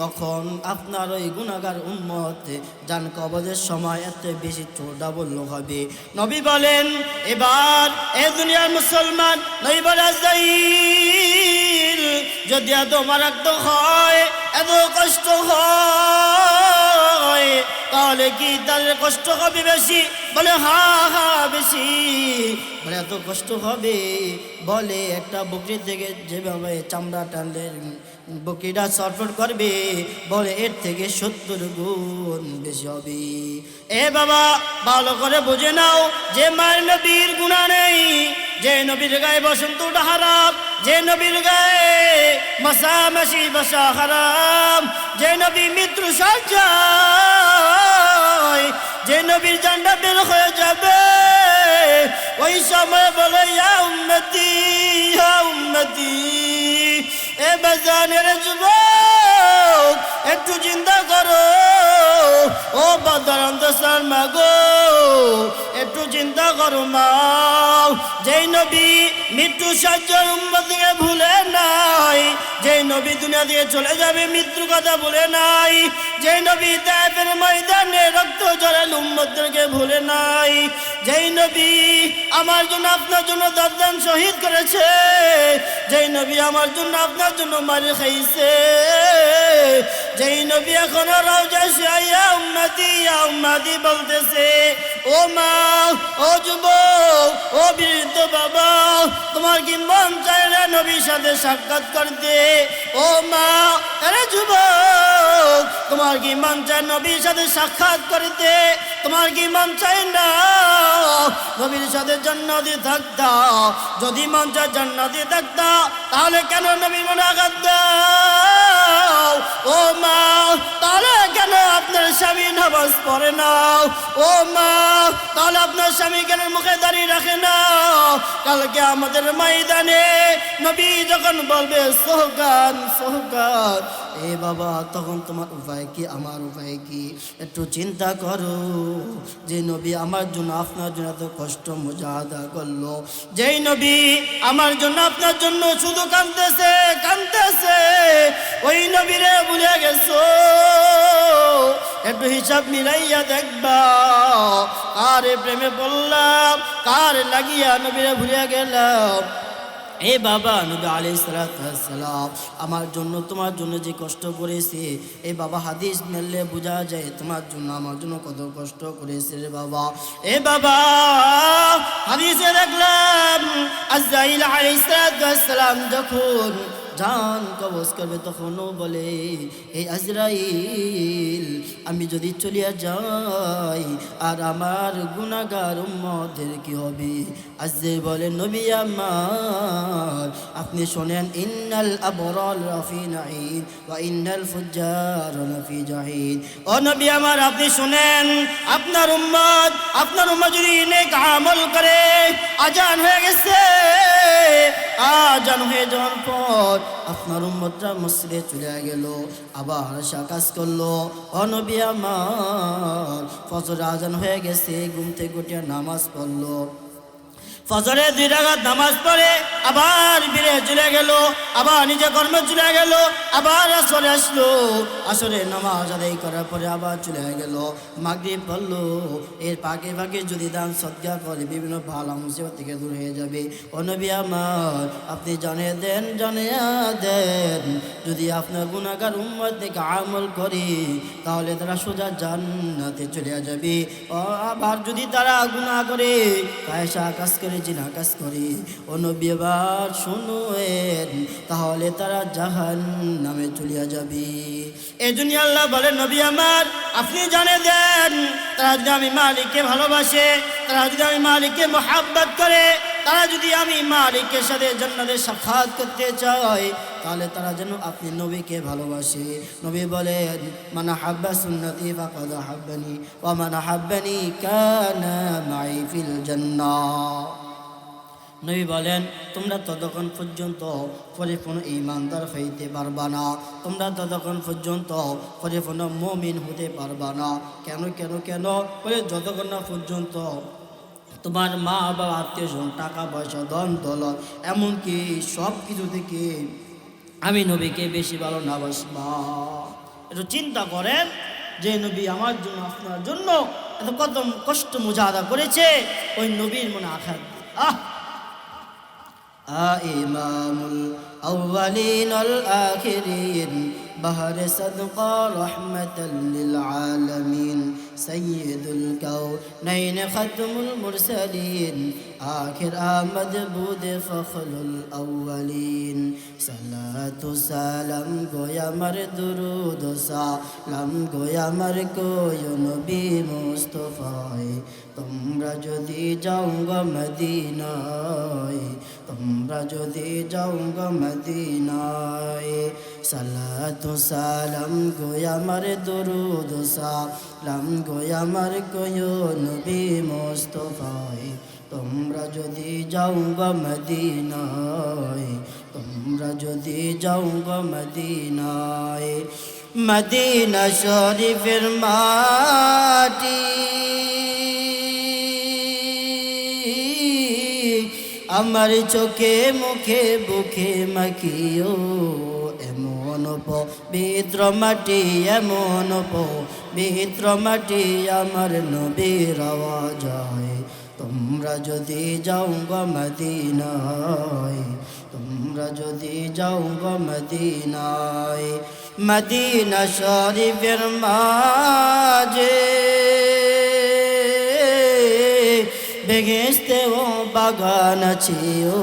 তখন আপনার ওই গুনাহগার উম্মত জান কবজের সময় এত বেশি ডাবল হবে। নবী বলেন, এবার এ দুনিয়ার মুসলমান, নবী বলে, আজরাইল যদি এত মারাত্মক হয়, এত কষ্ট হয়, তাহলে কি তাদের কষ্ট হবে বেশি? বলে হ্যাঁ হ্যাঁ বেশি। বলে এত কষ্ট হবে? বলে একটা বকরি থেকে যেভাবে চামড়া টানলে বকরিটা ছটফট করবে, বলে এর থেকে 70 গুণ বেশি হবে। এ বাবা, ভালো করে বুঝে নাও, যে মায়ের নবীর গুনাহ নেই, যে নবীর গায়ে বসন্তটা হারাম, যে নবীর গায়ে মাসামাসি বসা হারাম, যে নবী মৃত্যু সজ্জায়, যে নবীর জানটা বের হয়ে যাবে, ওই সময় বলে, ইয়া উম্মতি ইয়া উম্মতি। এ বাজানের যুবক, একটু চিন্তা করো। ও বাদারান্তসার মাগো, একটু চিন্তা করো মা। যেই নবী মৃত্যু সজ্জার উম্মতকে ভুলে নাই, যেই নবী দুনিয়া দিয়ে চলে যাবে মৃত্যুর কথা ভুলে নাই, যেই নবী তায়েফের ময়দানে রক্ত ঝরাল উম্মতদেরকে ভুলে নাই, যেই নবী আমার জন্য আপনার জন্য দরদান শহীদ করেছে, যেই নবী আমার জন্য আপনার জন্য মারি খাইছে, যেই নবী এখনো রওজা ইয়া উম্মতি ইয়া উম্মতি বলতেছে, ও মা, ও যুবক, ও বৃদ্ধ বাবা, তোমার কি মন চায় না নবীর সাথে সাক্ষাৎ করতে? ও মা, আরে যুবক, তোমার কি মন চায় নবীর সাথে সাক্ষাৎ করতে? তোমার কি মন চায় না নবীর সাথে জান্নাতে থাকতা? যদি মন চায় জান্নাতে থাকতা তাহলে কেন নবীর মনে আঘাত দাও? ও মা, তাহলে কেন আপনার স্বামী নামাজ পড়ে না? ও মা, তাহলে আপনার স্বামী কেন মুখে দাঁড়িয়ে রাখে না? কালকে আমাদের ময়দানে নবী যখন বলবে সোহগান সোহগান, এ বাবা, তখন তোমার উপায় কি, আমার উপায় কি? একটু চিন্তা করো। যে নবী আমার জন্য আপনার জন্য এত কষ্ট মুজাহাদা করলো, যেই নবী আমার জন্য আপনার জন্য শুধু কাঁদতেছে কাঁদতেছে, ওই নবীরে ভুলে গেছো। একটু হিসাব মিলাইয়া দেখবা, কার প্রেমে পড়লাম, কার লাগিয়া নবীরে ভুলে গেলাম। এ বাবা, নবী আলাইহিস সালাম আমার জন্য তোমার জন্য যে কষ্ট করেছে, এ বাবা হাদিস মেললে বোঝা যায় তোমার জন্য আমার জন্য কত কষ্ট করেছে রে বাবা। এ বাবা, হাদিসে দেখলাম আজরাইল আলাইহিস সালাম যখন জান কবজ করবে তখনও বলে, এই আজরাইল, আমি যদি চলিয়া যাই আর আমার গুনাহগার উম্মতদের কি হবে? আজরাইল বলে, নবী আমার, আপনি শোনেন, ইন্নাল আবরার লাফি নাঈম ওয়া ইন্নাল ফুজ্জার লাফি জাহিম। ও নবী আমার, আপনি শুনেন, আপনার উম্মত যদি নেক আমল করে, আজান হয়ে গেছে, আজান হয়ে যাওয়ার পর আপনার উম্মতরা মসজিদে চলে গেল, আবার আশা কাজ করলো। ও নবী আমার, ফজর আজান হয়ে গেছে, ঘুম থেকে উঠে নামাজ পড়লো, ফজরে 2 রাকাত নামাজ পড়ে আবার বেরিয়ে চলে গেল, আবার নিজে কর্মে চলে গেল, আবার আসরে আসলো, আসরে নামাজ আদায় করার পরে আবার চলে গেল, মাগরিব পড়লো। এর ফাঁকে ফাঁকে যদি দান সদকা করে বিভিন্ন ভালো মুসিবত থেকে দূর হয়ে যাবে। ও নবী আমার, আপনি জানিয়ে দেন, যদি আপনার গুনাহগার উম্মত থেকে আমল করে তাহলে তারা সোজা জান্নাতে চলে যাবে। আবার যদি তারা গুনাহ করে, ফাহিশা কাজ করে, জিনা কাজ করে, ও নবী আবার শুনুন, তাহলে তারা জাহান্নামে চলিয়া যাবে। এই জন্য আল্লাহ বলেন, নবী আমার, আপনি জানিয়ে দেন, তারা যদি আমি মালিককে ভালোবাসে, তারা যদি আমি মালিককে মহব্বত করে, তারা যদি আমি মালিকের সাথে জান্নাতে সাক্ষাৎ করতে চায়, তাহলে তারা যেন আপনি নবীকে ভালোবাসে। নবী বলেন, মান হাব্বা সুন্নতি ফাকাদ হাব্বানি ওয়া মান হাব্বানি কানা মাই ফিল জান্নাহ। নবী বলেন, তোমরা ততক্ষণ পর্যন্ত পরিপূর্ণ ঈমানদার হইতে পারবা না, তোমরা ততক্ষণ পর্যন্ত পরিপূর্ণ মুমিন হতে পারবা না। কেন কেন কেন বলে, যতক্ষণ না পর্যন্ত তোমার মা বাবা, আত্মীয় স্বজন, টাকা পয়সা, ধন দৌলত, এমনকি সব কিছু থেকে আমি নবীকে বেশি ভালো না বাসবা। একটু চিন্তা করেন, যে নবী আমার জন্য আপনার জন্য এত কত কষ্ট মুজাহাদা করেছে, ওই নবীর মনে আঘাত। ইমামুল আউয়ালিন ওয়াল আখিরিন بهر صدقة رحمة للعالمين سيد الكونين ختم المرسلين آخر آمد بود فخر الأولين صلاة سلام گویا مر درود سلام گویا مر کوئی نبی مصطفی তোমরা যদি যাও গো মদিনায়, তোমরা যদি যাও গো মদিনায়, সালাতু সালাম গো আমার দরুদ সালাম গো আমার কোয় নবী মুস্তাফায়। তোমরা যদি যাও গো মদিনায়, তোমরা যদি যাও গো মদিনায়, মদিনা শরীফের মাটি আমার চোখে মুখে বুকে মাখিও, এমন পবিত্র মাটি, এমন পবিত্র মাটি আমার নবীর আওয়াজ হয়। তোমরা যদি যাও গো মদিনায়, তোমরা যদি যাও গো মদিনায়, মদিনা শরীফের মাঝে বেহেশতে ও বাগান আছে, ও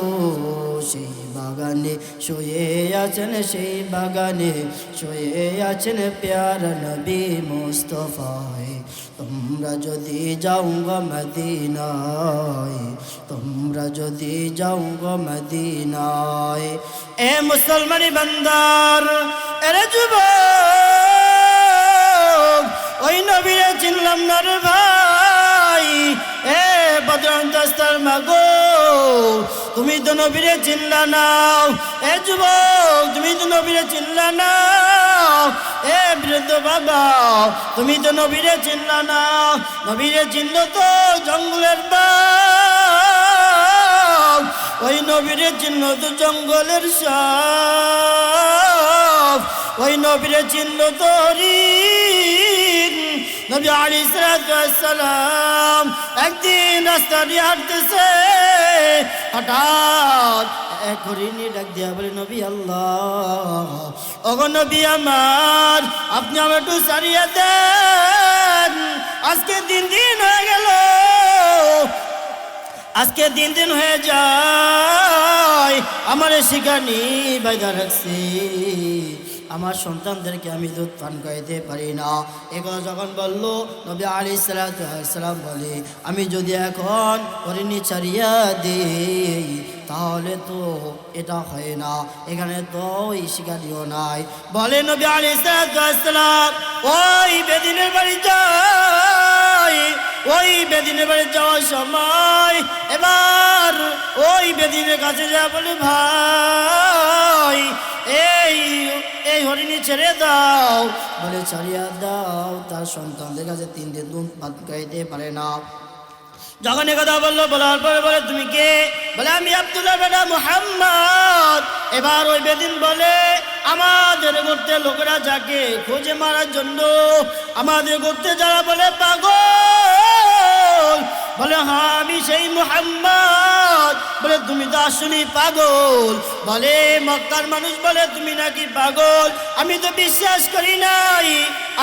সেই বাগানে শুয়ে আছেন, সেই বাগানে শুয়ে আছেন প্যারা নবী মুস্তফায়। তোমরা যদি যাও গো মদিনায়, তোমরা যদি যাও গো মদিনায়। এ মুসলমানি বান্দার, এরে যুবক, ওই নবীরে চিনলাম না রে ভাই। এ বদরন দস্তার মাগো, তুমি তো নবীরে চিনলা না। এ যুবক, তুমি তো নবীরে চিনলা না। এ বৃদ্ধ বাবা, তুমি তো নবীরে চিনলা না। নবীরে চিনল তো জঙ্গলের বাঘ, ওই নবীরে চিনল তো জঙ্গলের সাপ, ওই নবীরে চিনল তো হরিণ। নবী আলাইহিস সালাম একদিন রাস্তা দিয়ে হাঁটতেছে, হঠাৎ এক হরিণী ডাক দিয়া বলে, নবী আল্লাহ, ওগো নবী আমার, আপনি আমার একটু ছাড়িয়ে দেন। আজকে দিন হয়ে গেল, আজকে দিন হয়ে যায়, আমার শিকানি বাইদা রাখছি, আমার সন্তানদেরকে আমি দুধ পান করাইতে পারি না। একথা যখন বলল, নবী আলাইহিস সালাম বলে, আমি যদি এখন হরিণী ছাড়িয়া দিই তাহলে তো এটা হয় না, এখানে তো ওই শিকারিও নাই। বলে নবী আলাইহিস সালাম, ওই বেদিনের বাড়ি যাই। ওই বেদিনের বাড়ি যাওয়ার সময় এবার ওই বেদিনের কাছে যা বলে, ভাই এই হরিণী ছেড়ে দাও। বলে ছাড়িয়া দাও, তার সন্তানদের কাছে 3 দিন দুধ পান খাইতে পারে না। যখন কথা বললো, বলার পরে বলে, তুমি কে? বলে, আমি আব্দুল্লাহ বেটা মুহাম্মদ। এবার ওই বেদিন বলে, আমাদের করতে লোকেরা যাকে খোঁজে মারার জন্য, আমাদের করতে যারা বলে পাগল, বলে হ্যাঁ আমি সেই মুহাম্মদ। বলে তুমি তো আসলেই পাগল। বলে মক্কার মানুষ বলে তুমি নাকি পাগল, আমি তো বিশ্বাস করি নাই।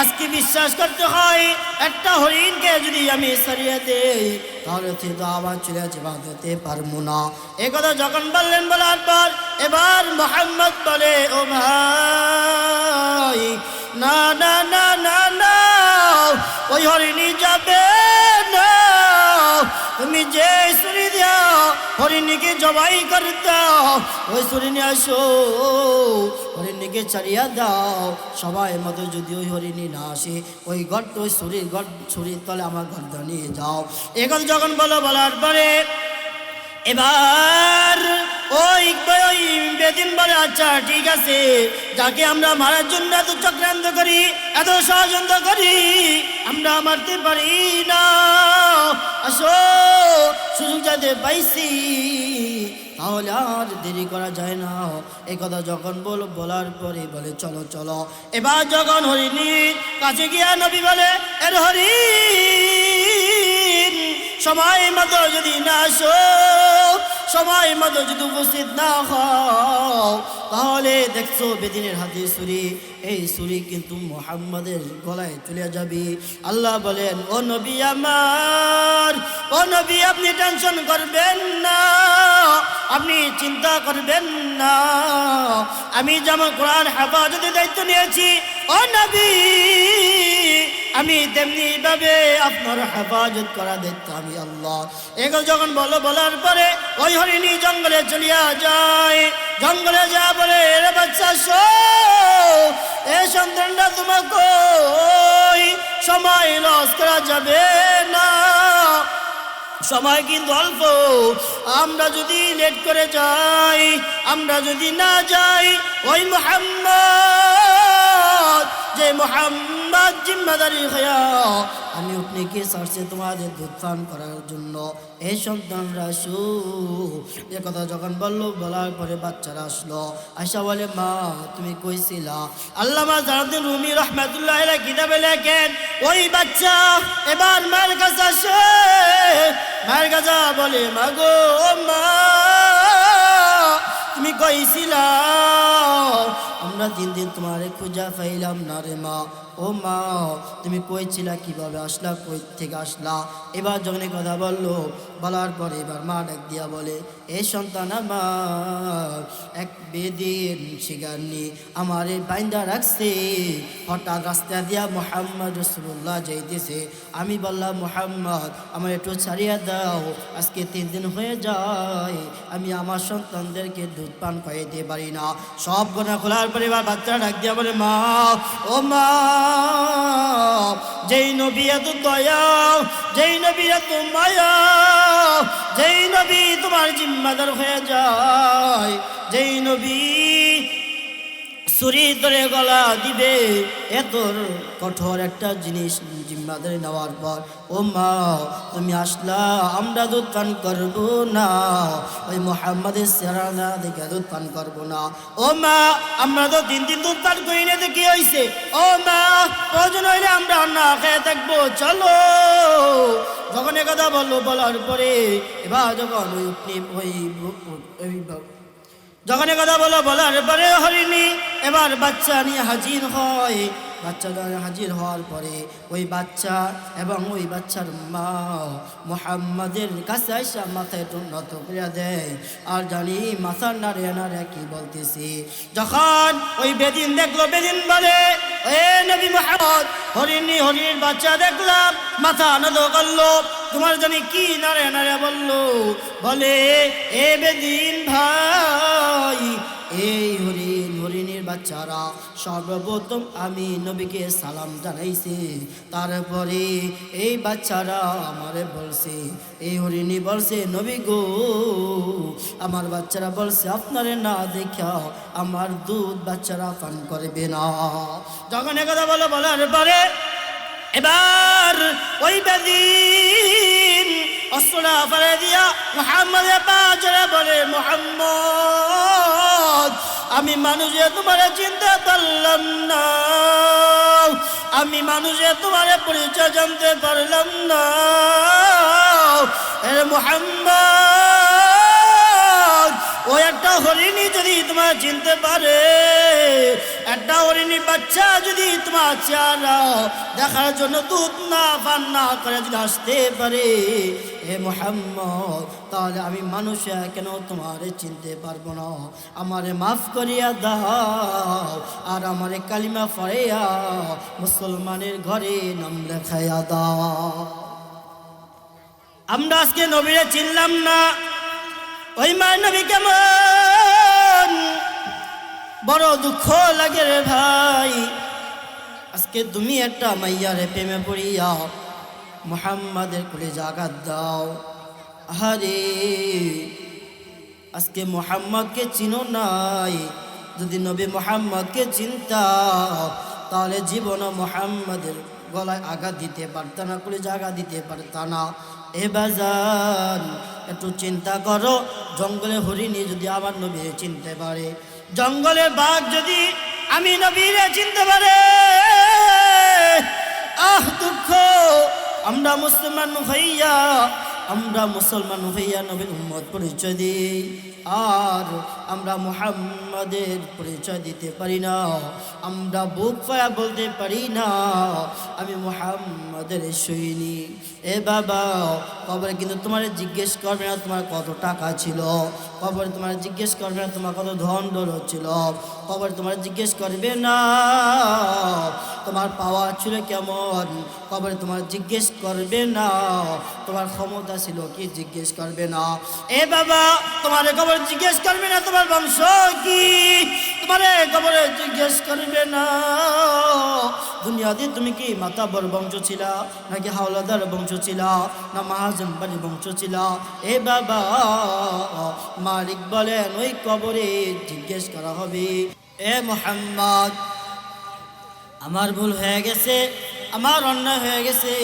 আজকে বিশ্বাস করতে হয়, একটা হরিণকে যদি আমি সরিয়ে দেই তাহলে তো আবার চলে যেতে পারবো না। এ কথা যখন বললেন, বলার পর এবার মুহাম্মদ বলে, ও ভাই, না না না না না, ওই হরিণী যাবে না। তুমি যে ছুরি দাও হরিণীকে জবাই করে দাও, ওই ছুরি নিয়ে আসো, হরিণীকে ছাড়িয়া দাও। সবাই মতো যদি ওই হরিণী না আসে, ওই ঘরটা ওই ছুরির তলে আমার ঘরটা নিয়ে যাও। এখন যখন বলার পরে এবার ওই বেদিন বলে, আচ্ছা ঠিক আছে, যাকে আমরা মারার জন্য এত চক্রান্ত করি, এত ষড়যন্ত্র করি, আমরা মারতে পারি না। আসো, সুযোগ যাতে পাইছি তাহলে আর দেরি করা যায় না। এই কথা যখন বলার পরে বলে, চলো চলো। এবার যখন হরিণীর কাছে গিয়া নবী বলে, এর হরিণ, সময় মতো যদি না আসো, সময় মতো যদি উপস্থিত না হও, তাহলে দেখছো বেদিনের হাতে ছুরি, এই ছুরি কিন্তু মুহাম্মাদের গলায় চলে যাবে। আল্লাহ বলেন, ও নবী আমার, ও নবী আপনি টেনশন করবেন না, আপনি চিন্তা করবেন না। আমি যেমন কোরআন হেফাজতের দায়িত্ব নিয়েছি, ও নবী, আমি তেমনি ভাবে আপনার হেফাজত করা দায়িত্ব আমি আল্লাহ। এগুলো যখন বলার পরে ওই হরিণী জঙ্গলে চলিয়া যায়। জঙ্গলে যা বলে, এর বাচ্চা শো, এ সন্তানটা তোমাকে সময় লস করা যাবে না, সময় কিন্তু অল্প। আমরা যদি লেট করে যাই, আমরা যদি না যাই, ওই মুহাম্মদ, যে মুহাম্মদ জিম্মাদারি হয়া আমি আপনাকে সারছে তোমাদের দুধ পান করার জন্য, এই সন্তানরা আসু। এ কথা যখন বলার পরে বাচ্চারা আসলো, আয়সা বলে, মা তুমি কইছিলা। আল্লামা জালালউদ্দিন রুমি রাহমাতুল্লাহ আলাইহি কিতাবে লেখেন, ওই বাচ্চা এবার মায়ের কাছে আসে। মায়ের কাছে বলে, মা গো, মা তুমি কইছিলা আমরা আমরা 3 দিন তোমারে খুঁজা পাইলাম না রে মা। ও মা, তুমি কই ছিলা, কিভাবে আসলা, কই থেকে আসলা? এবার যখন এই কথা বললো, বলার পরে এবার মা ডাক দিয়া বলে, এই সন্তান আমার এক বেদিন শিকারনি আমারে বাইন্দা রাখছে। হঠাৎ রাস্তা দিয়া মুহাম্মদ রাসূলুল্লাহ যাইতেছে। আমি বললাম, মুহাম্মদ আমার একটু ছাড়িয়া দাও, আজকে 3 দিন হয়ে যায় আমি আমার সন্তানদেরকে দুধ পান খাইতে পারি না। সব গোনা খোলার পরে এবার বাচ্চা ডাক দিয়া বলে, মা, ও মা, যেই নবী এত দয়া, যেই নবী এত মায়া, যেই নবী তোমার জিম্মাদার হয়ে যায়, যেই নবী ছুরি ধরে গলা দিবে, এত কঠোর একটা জিনিস জিম্মাদারি নেওয়ার পর, ও মা তুমি আসলা, আমরা দুধ পান করবো না, ওই মুহাম্মাদের চেহারা দেখে দুধ পান করবো না। ও মা, আমরা তো 3 দিন দুধ পান করি না, তো কি হয়েছে? ও মা, প্রয়োজন হইলে আমরা না খেয়ে থাকবো, চলো। যখন একথা বললো, বলার পরে এবার যখন যখন কথা বলো, বলার পরে হরিণী এবার বাচ্চা নিয়ে হাজির হয়। বাচ্চা হাজির হওয়ার পরে ওই বাচ্চা এবং ওই বাচ্চার মা মুহাম্মাদের কাছে আইসা মাথায় নত করে দেয়, আর জানি মাথার নাড়ে নাড়ে কি বলতেছি। যখন ওই বেদিন দেখলো, বেদিন বলে, এ নবী মুহাম্মদ, হরিণীর বাচ্চা দেখলাম, মাথা নত করলো, তোমার জানি কি নাড়ে নাড়ে বললো, বলে, এ বেদিন ভাই, এই হরিণীর বাচ্চারা সর্বপ্রথম আমি নবীকে সালাম জানাইছি, তারপরে এই বাচ্চারা আমারে বলছে, এই হরিণী বলছে, নবী গো, আমার বাচ্চারা বলছে আপনারে না দেখা আমার দুধ বাচ্চারা পান করবে না। যখন একথা বলার পরে এবার ওই বেদিন অস্ত্রটা ফেলে দিয়া মুহাম্মদের পাজরে বলে, মুহাম্মদ, আমি মানুষে তোমারে চিনতে পারলাম না, আমি মানুষে তোমার পরিচয় জানতে পারলাম না। এর মুহাম্মদ, ও একটা হরিণী যদি তোমার চিনতে পারে, একটা হরিণী বাচ্চা যদি তোমার চেহারা দেখার জন্য দুধ না পান না করে যদি আসতে পারে, হে মুহাম্মদ, তাহলে আমি মানুষে কেন তোমারে চিনতে পারবো না? আমারে মাফ করিয়া দাও, আর আমারে কালিমা পড়াইয়া মুসলমানের ঘরে নাম লেখাইয়া দাও। আমরা আজকে নবীরে চিনলাম না, ওই মায়ের নবী কেমন, বড় দুঃখ লাগে রে ভাই। আজকে তুমি একটা মাইয়ারে প্রেমে পড়িয়া মুহাম্মাদের কোলে জাগাত দাও। আরে আজকে মুহাম্মদকে চিনো নাই, যদি নবী মুহাম্মদকে চিনতা তাহলে জীবন মুহাম্মাদের গলায় আঘাত দিতে পারত না, কোলে জাগা দিতে পারত না। এ বাজান, একটু চিন্তা করো, জঙ্গলে হরিণী যদি আমার নবীরে চিনতে পারে, জঙ্গলের বাঘ যদি আমি নবীরে চিনতে পারে, আহ দুঃখ। আমরা মুসলমান হইয়া নবীর উম্মত পরিচয় দিই, আর আমরা মুহাম্মাদের পরিচয় দিতে পারি না। আমরা বুক ফায়া বলতে পারি না আমি মুহাম্মাদের সৈনিক। এ বাবা, কবরে কিন্তু তোমার জিজ্ঞেস করবে না তোমার কত টাকা ছিল, কবরে তোমার জিজ্ঞেস করবে না তোমার কত ধন দৌলত ছিল, কবরে তোমার জিজ্ঞেস করবে না তোমার পাওয়ার ছিল কেমন, কবরে তোমার জিজ্ঞেস করবে না তোমার ক্ষমতা ছিল কি, জিজ্ঞেস করবে না। এ বাবা, তোমার কবরে জিজ্ঞেস করবে না তোমার বংশ কি, তোমার কবরে জিজ্ঞেস করবে না দুনিয়াতে তুমি কি মাতাবর বংশ ছিলা, নাকি হাওলাদার বংশ ছিলা, না মহাজন বাড়ির বংশ ছিলা। এ বাবা, মালিক বলেন ওই কবরে জিজ্ঞেস করা হবে। এ মুহাম্মদ, আমার ভুল হয়ে গেছে, আমার অন্যায় হয়ে গেছে,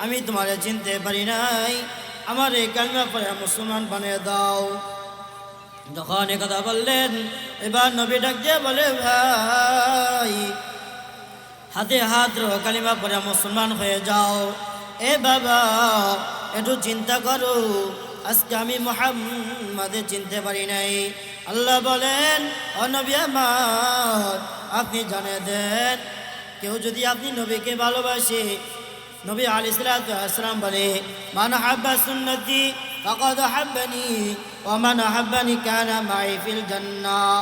আমি তোমারে চিনতে পারি নাই, আমার এই কালিমা পড়ে মুসলমান বানিয়ে দাও। যখন এ কথা বললেন, এবার নবী ডাক দিয়ে বলে, ভাই হাতে হাত রো, কালিমা পড়ে মুসলমান হয়ে যাও। এ বাবা, একটু চিন্তা করো, আজকে আমি মুহাম্মাদে চিনতে পারি নাই, আল্লাহ বলেন, ও নবী আমার, আপনি জানিয়ে দেন, কেউ যদি আপনি নবীকে ভালোবাসে, নবী আলাইহিস সালাতু ওয়াস সালাম বলে, মান হাব্বা সুন্নতি ফাকাদ হাব্বানি ওয়া মান হাব্বানি কানা মাই ফিল জান্নাহ।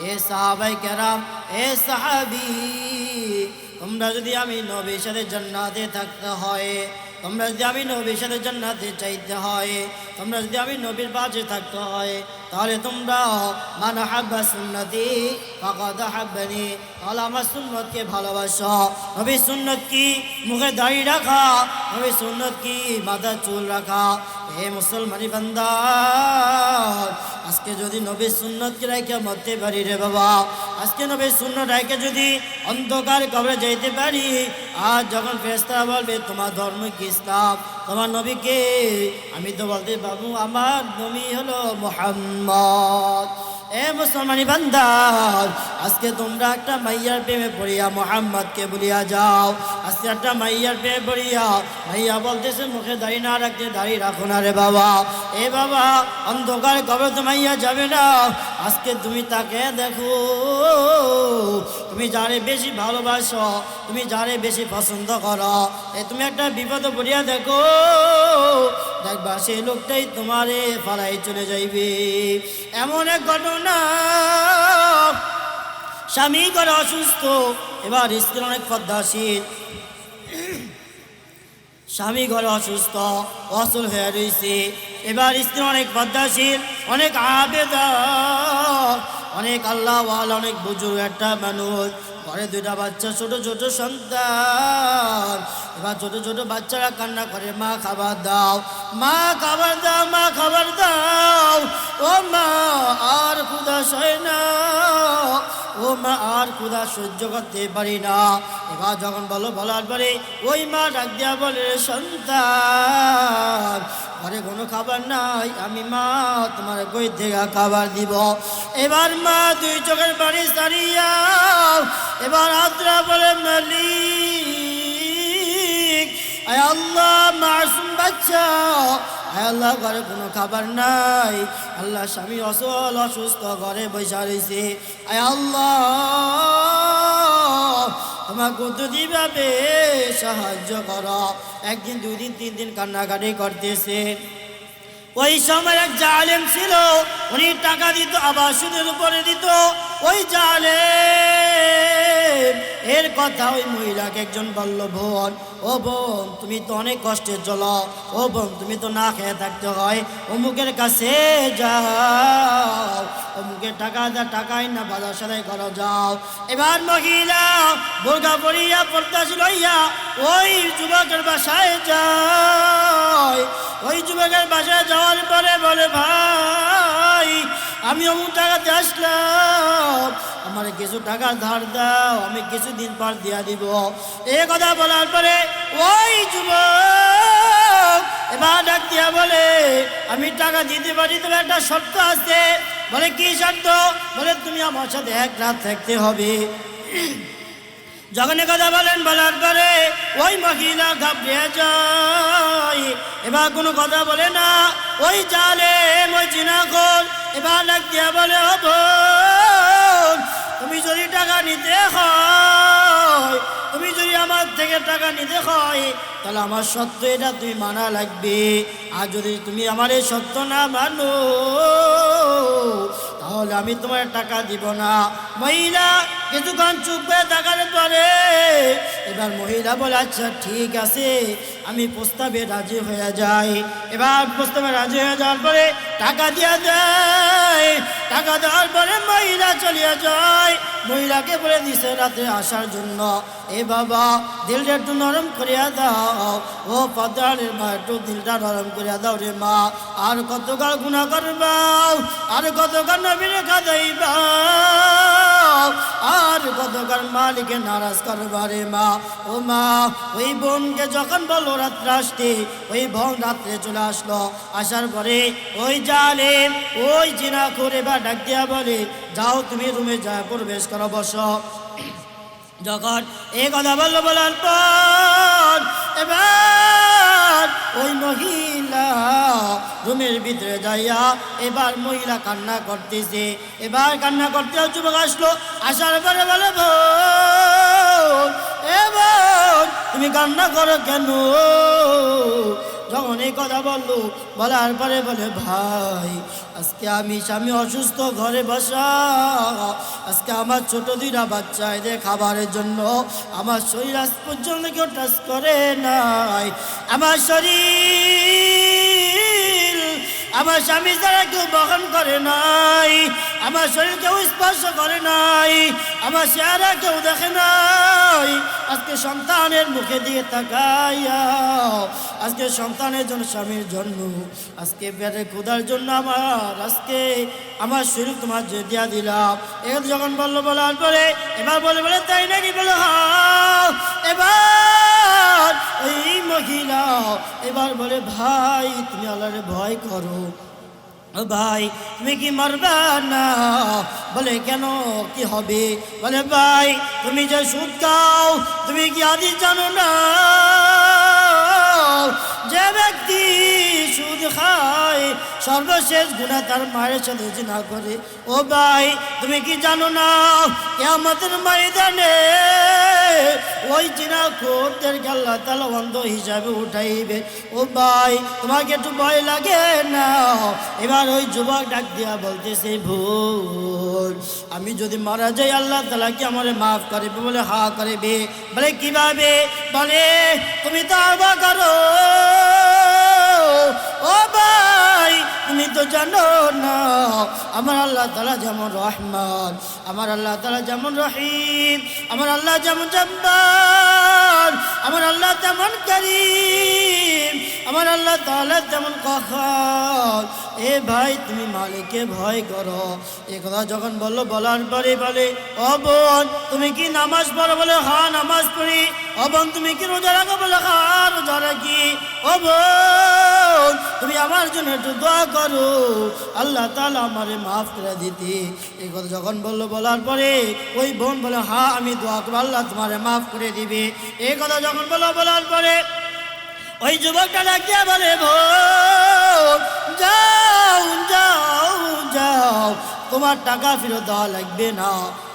এ সাহাবায়ে কেরাম, এ সাহাবী, তোমরা যদি আমি নবীর সাথে জান্নাতে থাকতে হয়, তোমরা যদি আমি নবীর সাথে জান্নাতে চাইতে হয়, তোমরা যদি আমি নবীর পাশে থাকতে হয়, তাহলে তোমরা মান হাব্বা সুন্নতি ফাকাদ হাব্বানি, তাহলে আমার সুন্নতকে ভালোবাসো। নবীর সুন্নত কি মুখে দাড়ি রাখা, নবীর সুন্নত কি মাথা চুল রাখা। হে মুসলমানি বান্দা, আজকে যদি নবীর সুন্নতকে রাইখা মরতে পারি রে বাবা, আজকে নবীর সুন্নত রাইখা যদি অন্ধকার কবরে যাইতে পারি, আর যখন ফেরেশতারা বলবে তোমার ধর্ম কি ইসলাম, তোমার নবীকে, আমি তো বলতে পারবো আমার নবী হলো মুহাম্মদ। এ মুসলমানি বান্দা, আজকে তোমরা একটা মাইয়ার প্রেমে পড়িয়া মুহাম্মদকে বলিয়া যাও। আজকে একটা মাইয়ার প্রেমে পড়িয়া মাইয়া বলতেছে মুখে দাড়ি না রাখতে দাড়ি রাখো না রে বাবা। এ বাবা, অন্ধকার কবে তো মাইয়া যাবে না। আজকে তুমি তাকে দেখো, তুমি যারে বেশি ভালোবাসো, তুমি যারে বেশি পছন্দ করো, তুমি একটা বিপদ পড়িয়া দেখো, দেখবা সেই লোকটাই তোমারে ফালাই চলে যাইবে। এমন এক ঘটনা, স্বামী ঘরে অসুস্থ, এবার স্ত্রী অনেক পদ্মাশীল, স্বামী ঘরে অসুস্থ, অসুল হয়ে রয়েছে। এবার স্ত্রী অনেক পদ্মাশীল, অনেক আবেদা, অনেক আল্লাহওয়ালা, অনেক বুজুর্গ একটা মানুষ, ঘরে দুইটা বাচ্চা, ছোট ছোট সন্তান। এবার ছোট ছোট বাচ্চারা কান্না করে, মা খাবার দাও, মা খাবার দাও, মা খাবার দাও, ও মা আর ক্ষুধা সয় না, ও মা আর ক্ষুধা সহ্য করতে পারি না। এবার যখন বলার পরে ওই মা ডাক দিয়া বলে, সন্তান ঘরে কোনো খাবার নাই, আমি মা তোমার কই থেকে খাবার দিব। এবার মা দুই চোখের পানি সারিয়া এবার আদ্রা বলে, মালিক, আয় আল্লাহ, মাসুম বাচ্চা, আয় আল্লাহ ঘরে কোনো খাবার নাই, আল্লাহ স্বামী অসুস্থ, ঘরে বসে রয়েছে, আয় আল্লাহ তোমার কতদিভাবে সাহায্য করো। একদিন, দুই দিন, তিন দিন কান্নাকাটি করতেছে। ওই সময় এক জালেম ছিল, উনি টাকা দিত, আবার সুদের উপরে দিত। ওই জালেম এর কথা ওই মহিলাকে একজন বলল, বোন, ও বোন, তুমি তো অনেক কষ্টে চলো, ও বোন, তুমি তো না খেয়ে থাকতে হয়, অমুকের কাছে যাও, অমুকের টাকা দা, টাকাই না বাজার সাদাই করো, যাও। এবার মহিলা বোরকা পরিয়া পর্দাশীল হইয়া ওই যুবকের বাসায় যায়। ওই যুবকের বাসায় যাওয়ার পরে বলে, ভাই, আমি অমুক টাকাতে আসলাম, আমার কিছু টাকা ধার দাও, আমি কিছুদিন পর দিয়া দিব। এ কথা বলার পরে ওই যুবক এবার ডাক দিয়া বলে, আমি টাকা দিতে পারি, তবে একটা শর্ত আছে। বলে, কি শর্ত? বলে, তুমি আমার সাথে এক রাত থাকতে হবে। যখন কথা বলেন, বলার পরে ওই মহিলা ঘাবড়ে যায়, এবার কোনো কথা বলে না। ওই জালেম, ওই জিনাখোর এবার ডাক দিয়া বলে, ও বোন, তুমি যদি টাকা নিতে হয়, তুমি যদি আমার থেকে টাকা নিতে হয়, তাহলে আমার সত্য এটা তুমি মানা লাগবে। আর যদি তুমি আমার এই সত্য না মানো, তাহলে আমি তোমার টাকা দিব না। মহিলা কিছুক্ষণ চুপ করে থাকার পরে এবার মহিলা বলে, আচ্ছা ঠিক আছে, আমি প্রস্তাবে রাজি হয়ে যাই। এবার প্রস্তাবে রাজি হয়ে যাওয়ার পরে টাকা দিয়ে দেয়। টাকা দেওয়ার পরে মহিলা চলিয়ে যায়। মহিলাকে বলে দিছে রাতে আসার জন্য। এ বাবা, দিলটা একটু নরম করিয়া দাও, ও পদ্মারের মা, একটু দিলটা নরম করিয়া দাও রে মা। আর কতকাল গুনাহ করবাও, আর কতকাল নবীরে কাঁদাইবাও, আর কতকাল মালিকে নারাজ করবা রে মা। ও মা, ওই বোনকে যখন বললো রাত্রে আসতে, ওই বোন রাত্রে চলে আসলো। আসার পরে ওই জালেম, ওই জিনা করে বা ডাক দিয়া বলে, যাও তুমি রুমে যা প্রবেশ করো, বসো। যখন এই কথা বললো, বলার পর এবার ওই মহিলা রুমের ভিতরে যাইয়া এবার মহিলা কান্না করতেছে। এবার কান্না করতে যুবক আসলো, আসার পরে বলে বোন, এ বোন তুমি কান্না করো কেন? যখন এই কথা বললো, বলার পরে বলে ভাই আজকে আমি স্বামী অসুস্থ, ঘরে বসা, আজকে আমার ছোট দুইটা বাচ্চা এদের খাবারের জন্য আমার শরীর আজ পর্যন্ত কেউ টাচ করে নাই। আমার শরীর আমার স্বামী দ্বারা কেউ বহন করে নাই, আমার শরীর কেউ স্পর্শ করে নাই, আমার চেহারা কেউ দেখে নাই। আজকে সন্তানের মুখে দিয়ে তাকাইয়া, আজকে সন্তানের জন্য, স্বামীর জন্য, আজকে পেটের ক্ষুধার জন্য আজকে আমার শরীর তোমার যে দিয়া দিলাম। এবার যখন বললো, বলার পরে এবার বলে তাই নাকি? বলে হ্যাঁ। এবার ওই মহিলা এবার বলে ভাই তুমি আল্লাহরে ভয় করো, ভাই তুমি কি মারবা না? বলে কেন, কি হবে? বলে ভাই তুমি যে সুদ খাও, তুমি কি আদি জানো না? যে ব্যক্তি সুদ খায় সর্বশেষ গুনাহ তার মায়ের সাথে জিনা করে। ও ভাই তুমি কি জানো না কিয়ামতের ময়দানে ওই জিনাখোরদেরকে আল্লাহ তাআলা অন্ধ হিসাবে উঠাইবে। ও ভাই তোমাকে একটু ভয় লাগে না? এবার ওই যুবক ডাক দিয়া বলতেছে, ভুল, আমি যদি মারা যাই আল্লাহ তাআলা কি আমারে মাফ করবে? বলে হ্যাঁ করবে। বলে কিভাবে? বলে তুমি তওবা করো। ও ভাই তুমি তো জানো না আমার আল্লাহ তাআলা যেমন রহমান, আমার আল্লাহ তাআলা যেমন রহিম, আমার আল্লাহ যেমন জব্বার, আমার আল্লাহ তেমন করিম, আমার আল্লাহ তাআলা তেমন কাহার। এ ভাই তুমি মালিককে ভয় করো। এ কথা যখন বললো, বলার পরে বলে ও বোন তুমি কি নামাজ পড়ো? বলে হ্যাঁ নামাজ পড়ি। ও বোন তুমি কি রোজা রাখো? বলে হ্যাঁ রোজা রাখি। ও বোন তুমি আমার জন্য একটু দোয়া করো, আল্লাহ তাআলা আমারে মাফ করে দিতে। এই কথা যখন বললো, বলার পরে ওই বোন বলে হ্যাঁ আমি দোয়া করবো, আল্লাহ তোমারে মাফ করে দিবে। এই কথা যখন বললো, বলার পরে ওই যুবকটা ডাকিয়া বলে বোন যাও যাও যাও, তোমার টাকা ফেরত দেওয়া লাগবে না,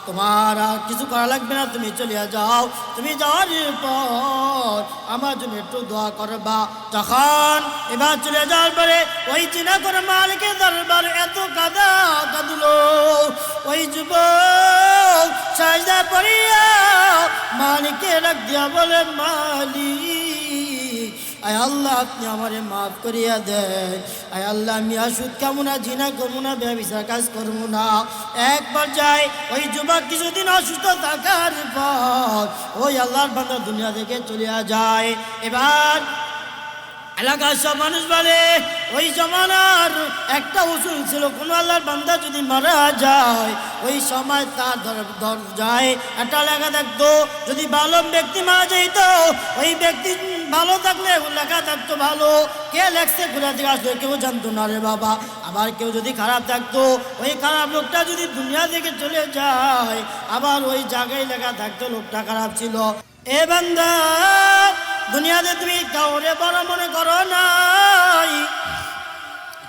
তোমার আর কিছু করা লাগবে না, তুমি চলে যাও। তুমি যাওয়ার পর আমার জন্য একটু দোয়া করবা। যখন এবার চলে যাওয়ার পরে ওই চিনা করে মালিকের দরবার এত কাঁদা কাঁদলো, ওই যুবক সাজদা পড়িয়া মালিককে ডাক দিয়া বলে মালিক আয় আল্লাহ আপনি আমারে মাফ করিয়া দেন। আয় আল্লাহ আমি আর সুদ খাবো না, জিনা করবো না, ব্যভিচার কাজ করবো না। এক পর্যায়ে ওই যুবক কিছুদিন অসুস্থ থাকার পর ওই আল্লাহর বান্দা দুনিয়া থেকে চলে যায়। এবার এলাকার সব মানুষ বলে ওই জমানার একটা উসুল ছিল, কোনো আল্লাহর বান্দা যদি মারা যায় ওই সময় তার যায় একটা লেখা থাকতো, যদি ভালো ব্যক্তি মারা যেত ওই ব্যক্তি ভালো থাকলে লেখা থাকতো ভালো, কে লেখছে ঘুরে থেকে আসলে কেউ জানতো না রে বাবা। আবার কেউ যদি খারাপ থাকতো ওই খারাপ লোকটা যদি দুনিয়া থেকে চলে যায় আবার ওই জায়গায় লেখা থাকতো লোকটা খারাপ ছিল। এ বান্দা দুনিয়াতে তুমি কাউরে বড় মনে করো নাই,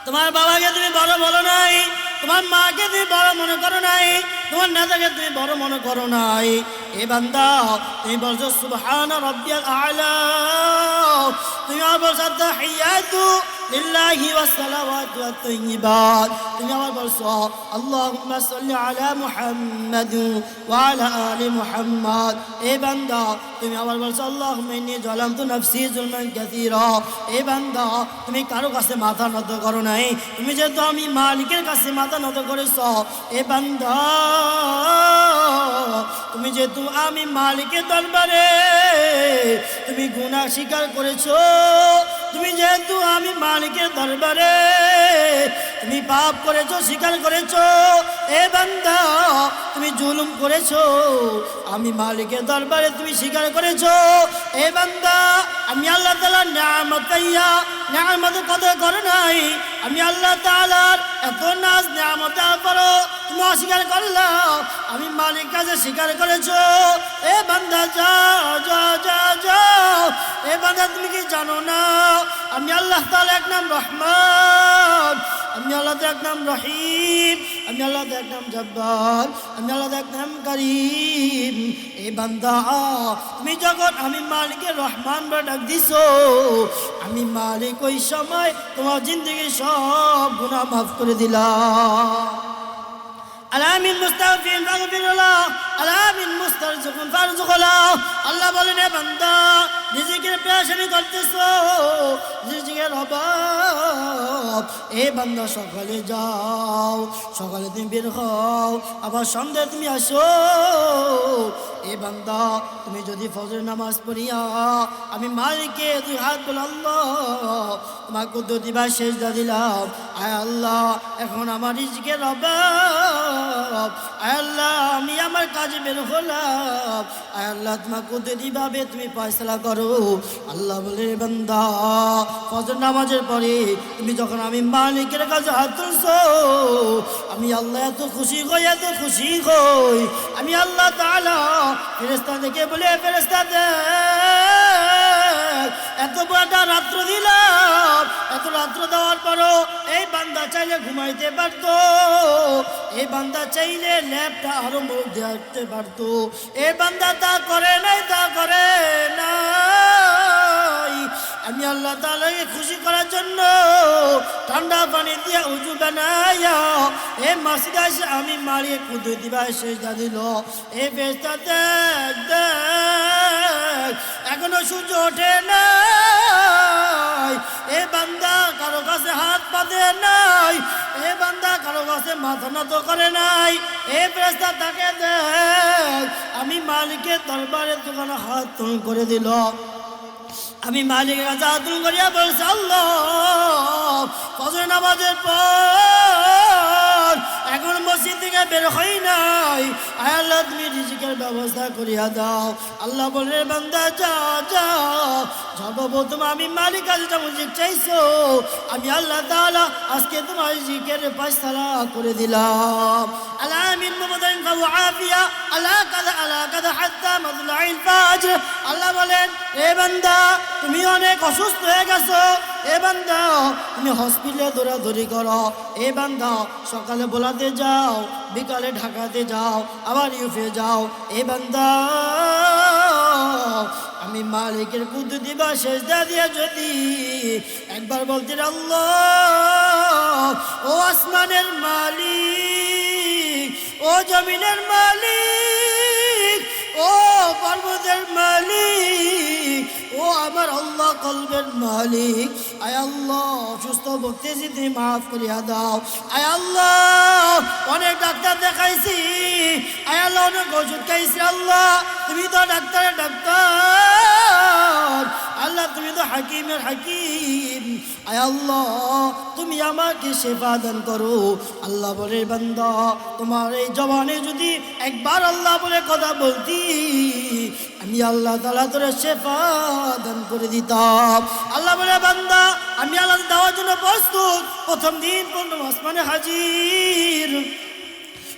তোমার বাবাকে তুমি বড় বলো নাই, তোমার মাকে তুমি বড় মনে করো নাই, তোমার নেতাকে তুমি বড় মনে করো নাই। এ বান্দা তুমি বলছো সুবহান রাব্বিয়াল আ'লা, তুমি আবার বলছো তাহিয়াতু লিল্লাহি ওয়াস সালাওয়াতু ওয়াত তাইয়্যিবাত, তুমি আবার বলছো আল্লাহুম্মা সাল্লি আলা মুহাম্মাদ ওয়া আলা আলি মুহাম্মাদ। এ বান্দা তুমি আবার বলছো আল্লাহুম্মা ইন্নী যালামতু নাফসি যুলমান কাসীরা। এ বান্দা তুমি কারো কাছে মাথা নত করো নাই, তুমি যেহেতু আমি মালিকের কাছে মাথা নত করেছো। এ বান্দা তুমি যেহেতু আমি মালিকের দরবারে তুমি গুনাহ স্বীকার করেছো, তুমি যেহেতু আমি মালিকের দরবারে তুমি পাপ করেছো, স্বীকার করেছো। এ বান্দা তুমি জুলুম করেছো, আমি মালিকের দরবারে তুমি স্বীকার করেছো। এ বান্দা আমি আল্লাহ তাআলার নিয়ামত কদর করো নাই, আমি আল্লাহ তাআলার এত নাজ নিয়ামত করো তুমি তুমি অস্বীকার করলা, আমি মালিক কাছে স্বীকার করেছো। এ বান্দা যাও যাও যাও যাও। এ বান্দা তুমি কি জানো না আমি আল্লাহ তাআলা এক নাম রহমান, আমি আল্লাহ এক নাম রহিম, আমি আল্লাহ এক নাম জব্বার, আমি আল্লাহ এক নাম করিম। এ বান্দা তুমি যখন আমি মালিকের রহমান বলে ডাক দিছো, আমি মালিক ওই সময় তোমার জিন্দগির সব গুনাহ মাফ করে দিলাম। আলামিন মুস্তাগফির ফাগফিরুল্লাহ, আলামিন মুস্তারজিকুন ফারজুকুল্লাহ। আল্লাহ বলেন এ বান্দা রিজিকের পেরেশানি করতেছো, রিজিকের অভাব। এ বান্দা সকালে যাও, সকালে তুমি বের হও, আবার সন্ধ্যায় তুমি আসো। এ বান্দা তুমি যদি ফজর নামাজ পড়িয়া আমি মালিককে দুই হাত বলে আল্লাহ তোমাকে দুদিবার সেজদা দিলাম, আয় আল্লাহ এখন আমার রিজিকের অভাব, আয় আল্লাহ আমি আমার কাজে বের হলাম, আয় আল্লাহ তোমাকে দুদিভাবে তুমি ফয়সালা করো। আল্লাহ বলে বান্দা ফজর নামাজের পরে তুমি যখন আমি মালিকের কাছে হাত তুলছো, আমি আল্লাহ এত খুশি হই, এত খুশি হই। আমি আল্লাহ তাআলা ফেরেশতা দেখে বলে ফেরেশতা দেখ এত বড় রাত্র দিলাম, এত রাত্র দেওয়ার পরও এই বান্দা চাইলে ঘুমাইতে পারতো, এই বান্দা চাইলে ল্যাপটা আরো মুখ দেখতে পারতো। এই বান্দা তা করে নাই, তা করে নাই। আমি আল্লাহ তাআলাকে খুশি করার জন্য ঠান্ডা পানি দিয়ে উজু বানাইয়া এই মসজিদে এসে আমি মারিয়ে কুদু দিবা সেজদা দিল। এই ফেরেশতা দেখ দেখ এখনো সূর্য ওঠে নাই, এ বান্দা কারো কাছে হাত পাতে নাই, এ বান্দা কারো কাছে মাথা নত করে নাই। এ ফেরেশতা তাকে দেখ আমি মালিকের দরবারে দোকানে হাত তুল করে দিল। আমি মালিকের কাছে হাত তুল করিয়া বলছি আল্লাহ ফজর নামাজের পর এখন মসজিদ থেকে বের হই নাই, আয় আল্লাহ তুমি রিজিকের ব্যবস্থা করিয়া দাও। আল্লাহ বলে বান্দা যা যা, সর্বপ্রথম আমি মালিক কাছে যেমন চাইছো আমি আল্লাহ তাআলা আজকে তোমার রিজিকের ফয়সালা করে দিলাম। আলামিন মুমদান ওয়া আফিয়া আলা কাদা হাত্তা মাতলাইল ফাজর। আল্লাহ বলেন এ বান্দা তুমি অনেক অসুস্থ হয়ে গেছো, এ বান্দা তুমি হসপিটালে দৌড়াদৌড়ি করো, এ বান্দা সকালে বোলাতে যাও, বিকালে ঢাকাতে যাও, আবার ইউফে যাও। এ বান্দা আমি মালিকের কুদরতি বা সেজদা দিয়া যদি একবার বলতে আল্লাহ ও আসমানের মালিক, ও জমিনের মালিক, ও পর্বতের মালিক, ও আমার আল্লাহ কলবের মালিক, আয় আল্লাহ অসুস্থ ভক্তি তুমি মাফ করিয়া দাও। আয় আল্লাহ অনেক ডাক্তার দেখাইছি, আয় আল্লাহ অনেক ওষুধ খাইছি, আল্লাহ তুমি তো ডাক্তারের ডাক্তার, আল্লাহ তুমি তো হাকিমের হাকিম, আয় আল্লাহ তুমি আমাকে সেবা দান করো। আল্লাহ বলে বান্দা তোমার এই জবানে যদি একবার আল্লাহ বলে কথা বলতি আমি আল্লাহ তাআলা তোরে সেবা দান করে দিতাম। আল্লাহ বলে বান্দা আমি আল্লাহ দেওয়ার জন্য প্রস্তুত। প্রথম দিন প্রথম আসমানে হাজির,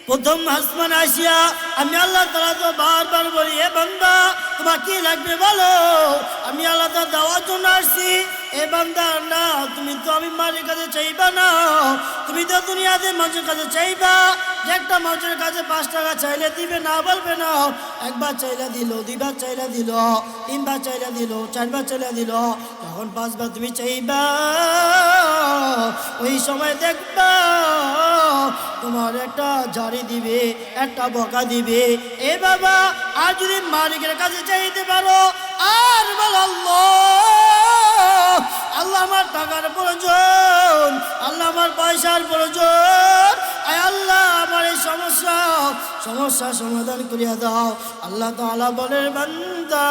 প্রথম আসমানে আসিয়া আমি আল্লাহ তাআলা তো বারবার বলি এ বান্দা তোমার কি লাগবে বলো, আমি আল্লাহ তাআলা দেওয়ার জন্য আসছি। এ বান্দা না তুমি তো আমি মালিকের কাছে চাইবা না, তুমি তো দুনিয়াতে মানুষের কাছে চাইবা, যে একটা মানুষের কাছে 5 টাকা চাইলে দিবে না বলবে না, একবার চাইলে দিল, দুইবার চাইলে দিল, তিনবার চাইলে দিল, চারবার চাইলে দিল, তখন 5 বার তুমি চাইবা, ওই সময় দেখবা তোমার একটা ঝাড়ি দিবে, একটা বকা দিবে। এ বাবা আর যদি মালিকের কাছে চাইতে পারো আর বল আল্লাহ আল্লাহ আমার টাকার প্রয়োজন, আল্লাহ আমার পয়সার প্রয়োজন, আয় আল্লাহ আমার এই সমস্যা সমাধান করিয়া দাও। আল্লাহ তাআলা বলে বান্দা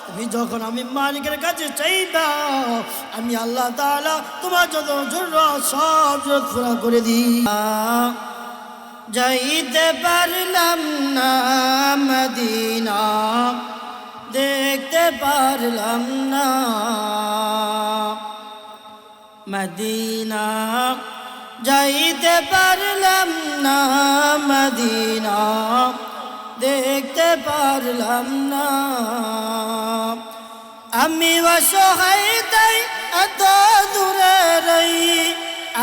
তুমি যখন আমি মালিকের কাছে চাইবা আমি আল্লাহ তাআলা তোমার যত জরুরত সব জরুরত পুরা করে দিই। যাইতে পারলাম না মদিনা, দেখতে পারলাম না মদিনা, যাইতে পারলাম না মদিনা, দেখতে পারলাম না। আমি অসহায় তাই এত দূরে রই,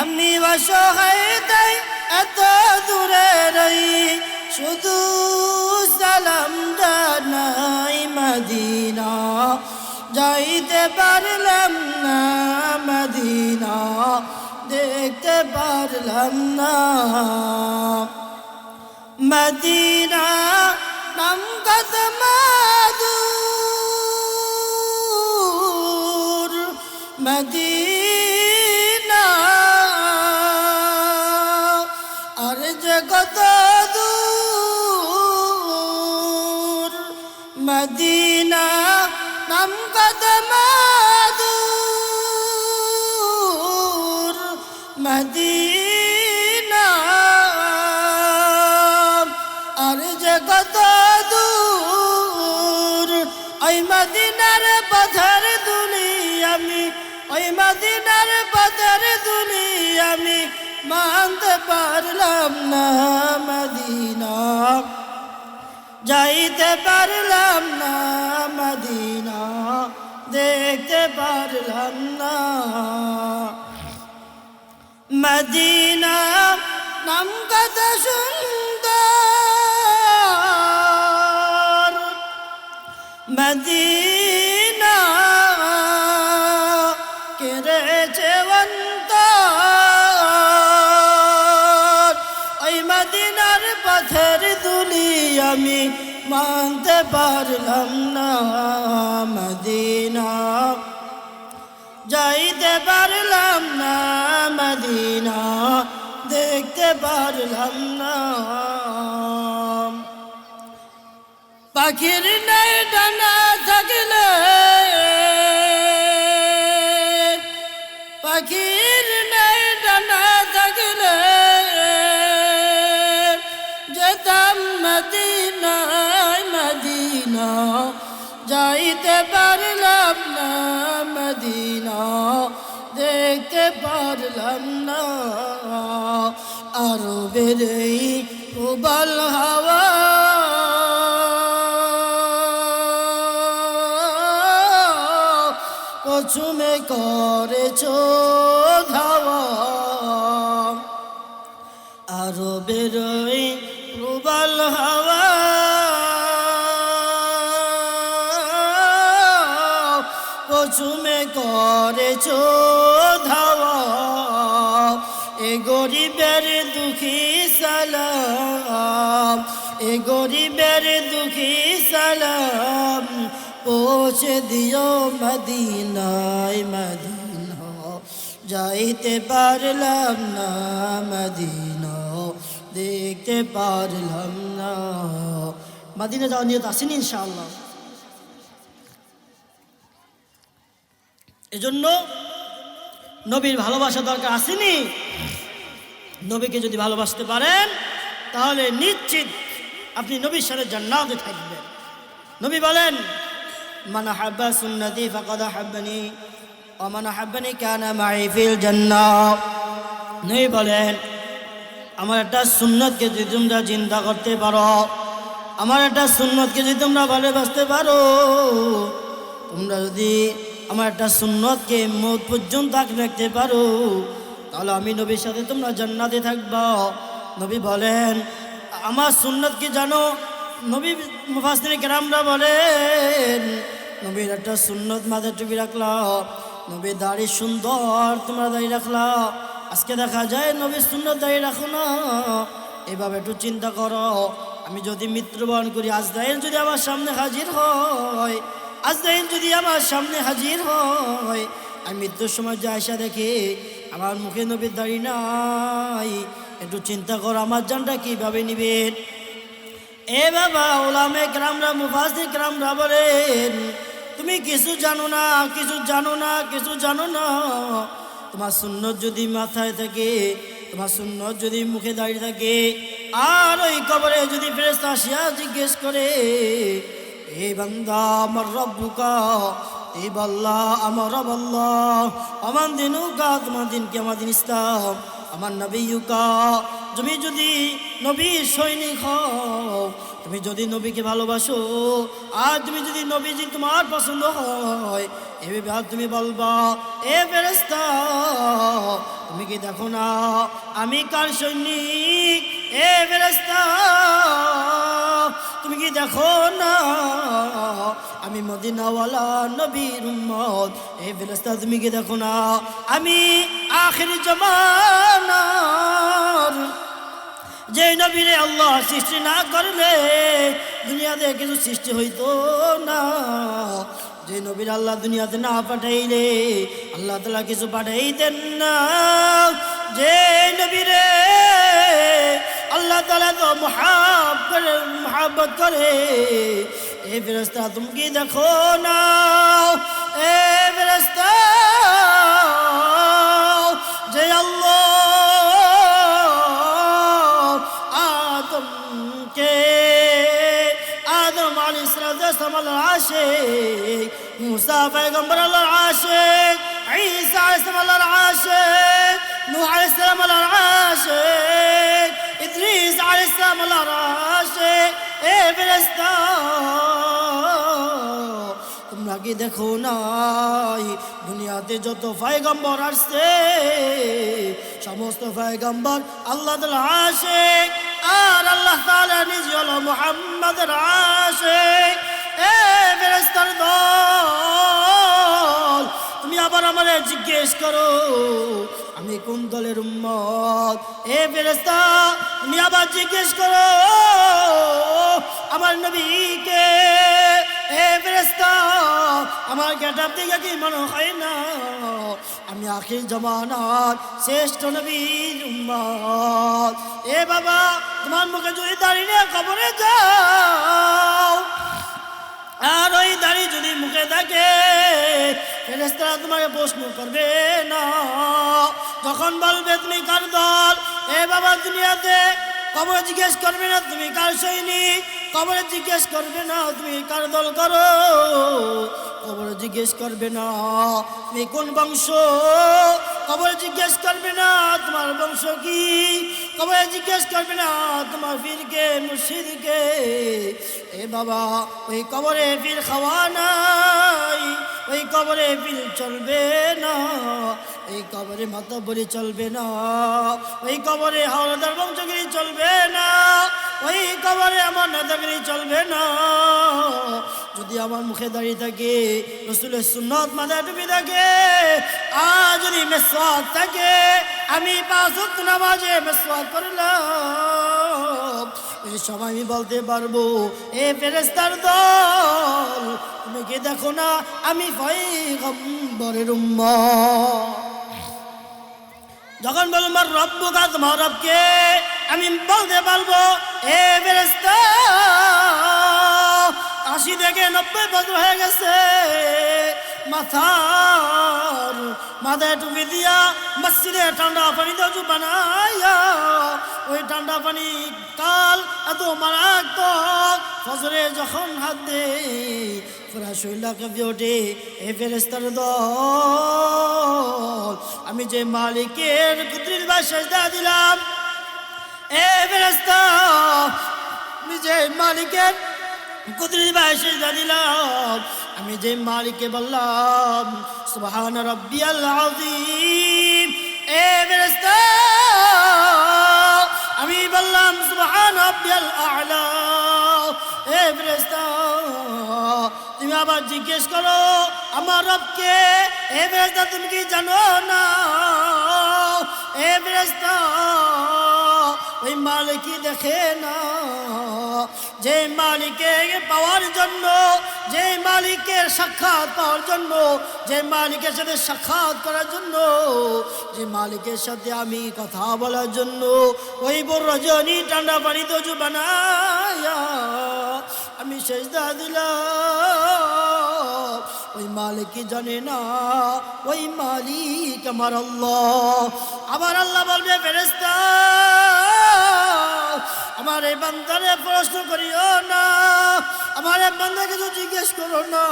আমি অসহায় তাই এত দূরে রই, শুধু সালাম জানাই মদিনা, যাইতে পারলাম না মদিনা, দেখতে পারলাম না। মদিনা নাম কত মধুর, মদিনা আর যে কত দূর, মদিনা নাম কত মধুর, মদিনা আর যে কত দূর। ওই মদিনার পথের দুলি আমি, ওই মদিনার পথের দুলি আমি মানতে পারলাম না মদিনা, যাইতে পারলাম না মদিনা, দেখতে পারলাম না। মদিনা নাম কত সুন্দর, মদিনা কেড়েছে অন্তর। ওই মদিনার পথের দুলি আমি মানতে পারলাম না মদিনা, যাইতে পারলাম না মদিনা, দেখতে পারলাম না। পাখির নাই ডানা থাকলে, পাখির নাই ডানা থাকলে যেতাম মদিনায় মদিনা, যাইতে পারলাম না মদিনা, দেখতে পারলাম না। আরো বেড়েই উবাল হাওয়া পছুমে করেছ ধাওয়া, আরো বেরোই প্রবল হাওয়া পছুমে করেছ ধাওয়া। এ গরিবের দুঃখী সালাম, এ গরিবের দুঃখী সালাম পৌঁছে দিও মদিনায় মদিনা, যাইতে পারলাম না মদিনা, দেখতে পারলাম না। মদিনা যাওয়া নিয়ত আসেনি ইনশাআল্লাহ। এজন্য নবীর ভালোবাসা দরকার আসেনি। নবীকে যদি ভালোবাসতে পারেন তাহলে নিশ্চিত আপনি নবীর সাথে জান্নাতে থাকবেন। নবী বলেন মান আহাব্বা সুন্নতি ফাকাদ আহাব্বানি ওয়া মান আহাব্বানি কানা মাই ফিল জান্নাহ। নবী বলেন আমার একটা সুন্নতকে যদি তোমরা চিন্তা করতে পারো, আমার একটা সুন্নতকে যদি তোমরা ভালোবাসতে পারো, তোমরা যদি আমার একটা সুন্নতকে মওত পর্যন্ত রাখতে পারো, তাহলে আমি নবীর সাথে তোমরা জান্নাতে থাকবা। নবী বলেন আমার সুন্নত কি জানো? নবী মুফাসসিরিন কেরামরা বলেন নবীর একটা সুন্নত মাথায় টুপি রাখলা, নবীর দাড়ি সুন্দর তোমরা দাড়ি রাখলা। আজকে দেখা যায় নবীর সুন্নত দাড়ি রাখো না। এভাবে একটু চিন্তা করো, আমি যদি মৃত্যুবরণ করি, আজরাইল যদি আমার সামনে হাজির হয়, আজরাইল যদি আমার সামনে হাজির হয়, আমি মৃত্যুর সময় যে আয়সা দেখি আমার মুখে নবীর দাড়ি নাই, একটু চিন্তা করো আমার জানটা কীভাবে নিবেন। এ বাবা ওলামে কেরামরা মুফাসসিরিন কেরামরা বলেন তুমি কিছু জানো না, কিছু জানো না, কিছু জানো না। তোমার সুন্নত যদি মাথায় থাকে, তোমার সুন্নত যদি মুখে দাঁড়িয়ে থাকে, আর ওই কবরে যদি ফেরেশতা আসিয়া জিজ্ঞেস করে এ বান্দা আমার রব্বুকা, এ বাল্লা আমার রব আল্লাহ, আমার দিনুকা, তোমার দিন কি আমার দিন ইসলাম, আমার নবীকা, তুমি যদি নবীর সৈনিক হও, তুমি যদি নবীকে ভালোবাসো, আর তুমি যদি নবীজি তোমার পছন্দ হয়, এভাবে তুমি বলবা, এ ফেরেশতা তুমি কি দেখো না আমি কার সৈনিক? এ ফেরেশতা তুমি কি দেখো না আমি মদিনাওয়ালা নবীর উম্মত? এ ফেরেশতা তুমি কি দেখো না আমি আখির জামানার যে নবীরে আল্লাহ সৃষ্টি না করলে দুনিয়াতে কিছু সৃষ্টি হইতো না, যে নবীর আল্লাহ দুনিয়াতে না পাঠাইলে আল্লাহ তাআলা কিছু পাঠাইতেন না, যে নবীরে আল্লাহ তাআলা তো মুহাব্বত করে। এ ফেরেশতা তুমি কি দেখো না? এ ফেরেশতা যে আল্লাহ আদম আলাইহিস সালাম আল্লাহর আশিক, মুসা পয়গম্বর আল্লাহর আশিক, ঈসা আলাইহিস সালাম আল্লাহর আশিক, নূহ আলাইহিস সালাম আল্লাহর আশিক, ইদ্রিস আলাইহিস সালাম আল্লাহর আশিক। এ ফেরেশতা তোমরা কি দেখো নাই দুনিয়াতে যত পয়গম্বর আসছে সমস্ত পয়গম্বর আল্লাহ তাআলার আশিক, আর আল্লাহ তাআলা নিজে হলো মুহাম্মাদের আশিক। এ ফেরেশতার দল, তুমি আবার আমারে জিজ্ঞেস করো আমি কোন দলের উম্মত? এ ফেরেশতা তুমি আবার জিজ্ঞেস করো আমার নবীকে? এ ফেরেশতা আমার গেটআপ দেখে কি মনে হয় না আমি আখির জামানার শ্রেষ্ঠ নবীর উম্মত? এ বাবা তোমার মুখে যদি দাড়ি নিয়ে কবরে যাও, আর ওই দাড়ি যদি মুখে থাকে ফেরেশতারা তোমাকে প্রশ্ন করবে না, যখন বলবে তুমি কার দল? এ বাবা দুনিয়াতে কবরে জিজ্ঞেস করবে না তুমি কার সৈনিক, কবরে জিজ্ঞেস করবে না তুমি কার দল করো, কবরে জিজ্ঞেস করবে না তুমি কোন বংশ, কবরে জিজ্ঞেস করবে না তোমার বংশ কি, কবরে জিজ্ঞেস করবে না তোমার পীরকে মুর্শিদকে। এ বাবা ওই কবরে পীর খাওয়া নাই, ওই কবরে পীর চলবে না, এই কবরে মাতব্বরি চলবে না, ওই কবরে হাওলাদার বংশগিরি চলবে না, ওই কবরে আমার নেতাগিরি চলবে না। যদি আমার মুখে দাঁড়িয়ে থাকে, রাসূলের সুন্নাত মাথায় টুপি থাকে, আর যদি মিসওয়াক থাকে, আমি 5 ওয়াক্ত নামাজে মিসওয়াক করলাম, এই সময় আমি বলতে পারবো এ ফেরেশতার দল তুমি কি দেখো না আমি পয়গম্বরের উম্মত? যখন বলবো রব্বুকা তোমার রবকে, আমি বলতে পারবো এ ফেরেশতা 80 থেকে 90 বছর হয়ে গেছে, মাথায় টুপি দিয়া মসজিদে ঠান্ডা পানি দজু বানাইয়া, ওই ঠান্ডা পানি কাল এত মারাত্মক, ফজরে যখন হাত দে পুরা শরীর কাঁপে ওঠে। এ ফেরেশতার দল আমি যে মালিকের কুদরত বা সেজদা দিলাম, এ ফেরেশতা আমি যে মালিকের কুদরত বা সেজদা দিলাম, আমি যে মালিককে বললাম সুবহান রাব্বিয়াল আযীম, এ ফেরেশতা আমি বললাম সুবহান রাব্বিয়াল আ'লা। এ ফেরেশতা তুমি আবার জিজ্ঞেস করো আমার রবকে, এ ফেরেশতা তুমি কি জানো না? এ ফেরেশতা ওই মালিকই দেখে না, যে মালিককে পাওয়ার জন্য, যে মালিকের সাক্ষাৎ পাওয়ার জন্য, যে মালিকের সাথে সাক্ষাৎ করার জন্য, যে মালিকের সাথে আমি কথা বলার জন্য ওই বড় রজনী ঠান্ডা পানি দজু বানায়া আমি সেজদা দিলাম, ওই মালিকই জানে না ওই মালিক আমার আল্লাহ। আবার আল্লাহ বলবে ফেরেশতা আমার এই বান্দারে প্রশ্ন করিও না, আমার এই বান্দাকে তো জিজ্ঞেস করো না,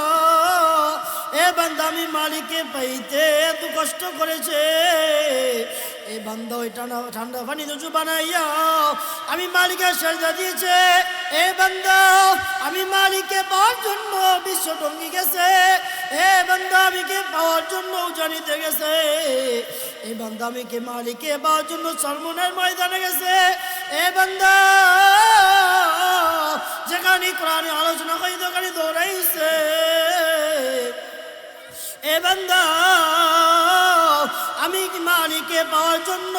এ বান্দা আমি মালিককে পাইতে এত কষ্ট করেছে, এ এই বান্দা ওই ঠান্ডা পানি দুজু বানাইয়া আমি মালিকের সেজদা দিয়েছে। এই বান্দা আমি মালিককে পাওয়ার জন্য বিশ্ব টঙ্গি গেছে। এ বান্দা আমিকে পাওয়ার জন্য জানিতে গেছে। এই বান্দা আমিকে মালিককে পাওয়ার জন্য সলমনের ময়দানে গেছে। এ বান্দা যেখানে কোরআনে আলোচনা করি দোকানে দৌড়াইছে। এ বান্দা আমি মালিককে পাওয়ার জন্য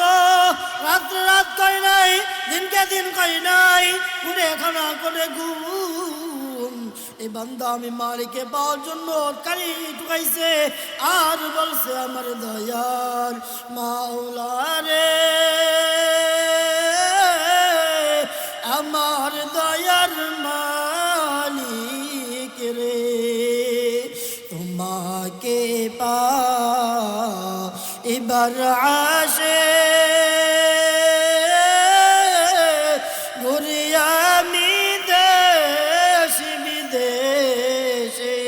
রাত্রে রাত কই নাই, দিনকে দিন কই নাই, ঘুরে খানা করে ঘুম। এই বান্দা আমি মালিককে পাওয়ার জন্য কারি ঢুকাইছে আর বলছে আমার দয়াল মাওলা রে, আমার দয়ার মালিক রে, তোমাকে এবার আসে ঘুরি আমি দেশ বিদেশে,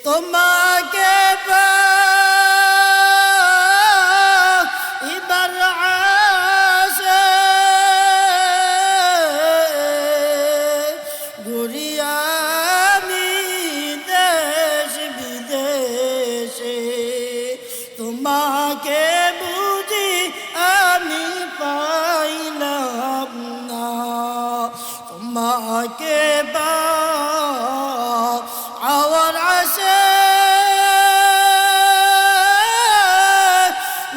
তোমাকে এবার আসে ঘুরি আমি দেশ বিদেশে, তোমাকে বুঝি আমি পাইলাম না, তোমাকে পাওয়ার আসে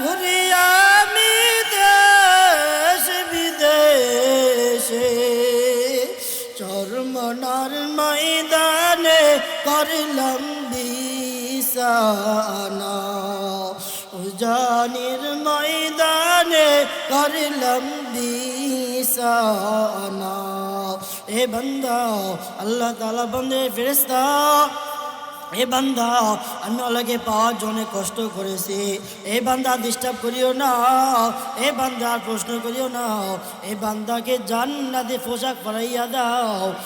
ঘুরি আমি দেশ বিদেশে, চরমনার ময়দানে করলাম বিছানা, উজানির ময়দানে করলাম বিছানা। এ বান্দা আল্লাহ তাআলা বন্দে ফেরেশতা, এ বান্দা আমি আল্লাহকে পাওয়ার জন্য কষ্ট করেছি, এ বান্দা ডিস্টার্ব করিও না, এ বান্দা প্রশ্ন করিও না, এ বান্দাকে জান্নাতে পোশাক পরাইয়া দাও,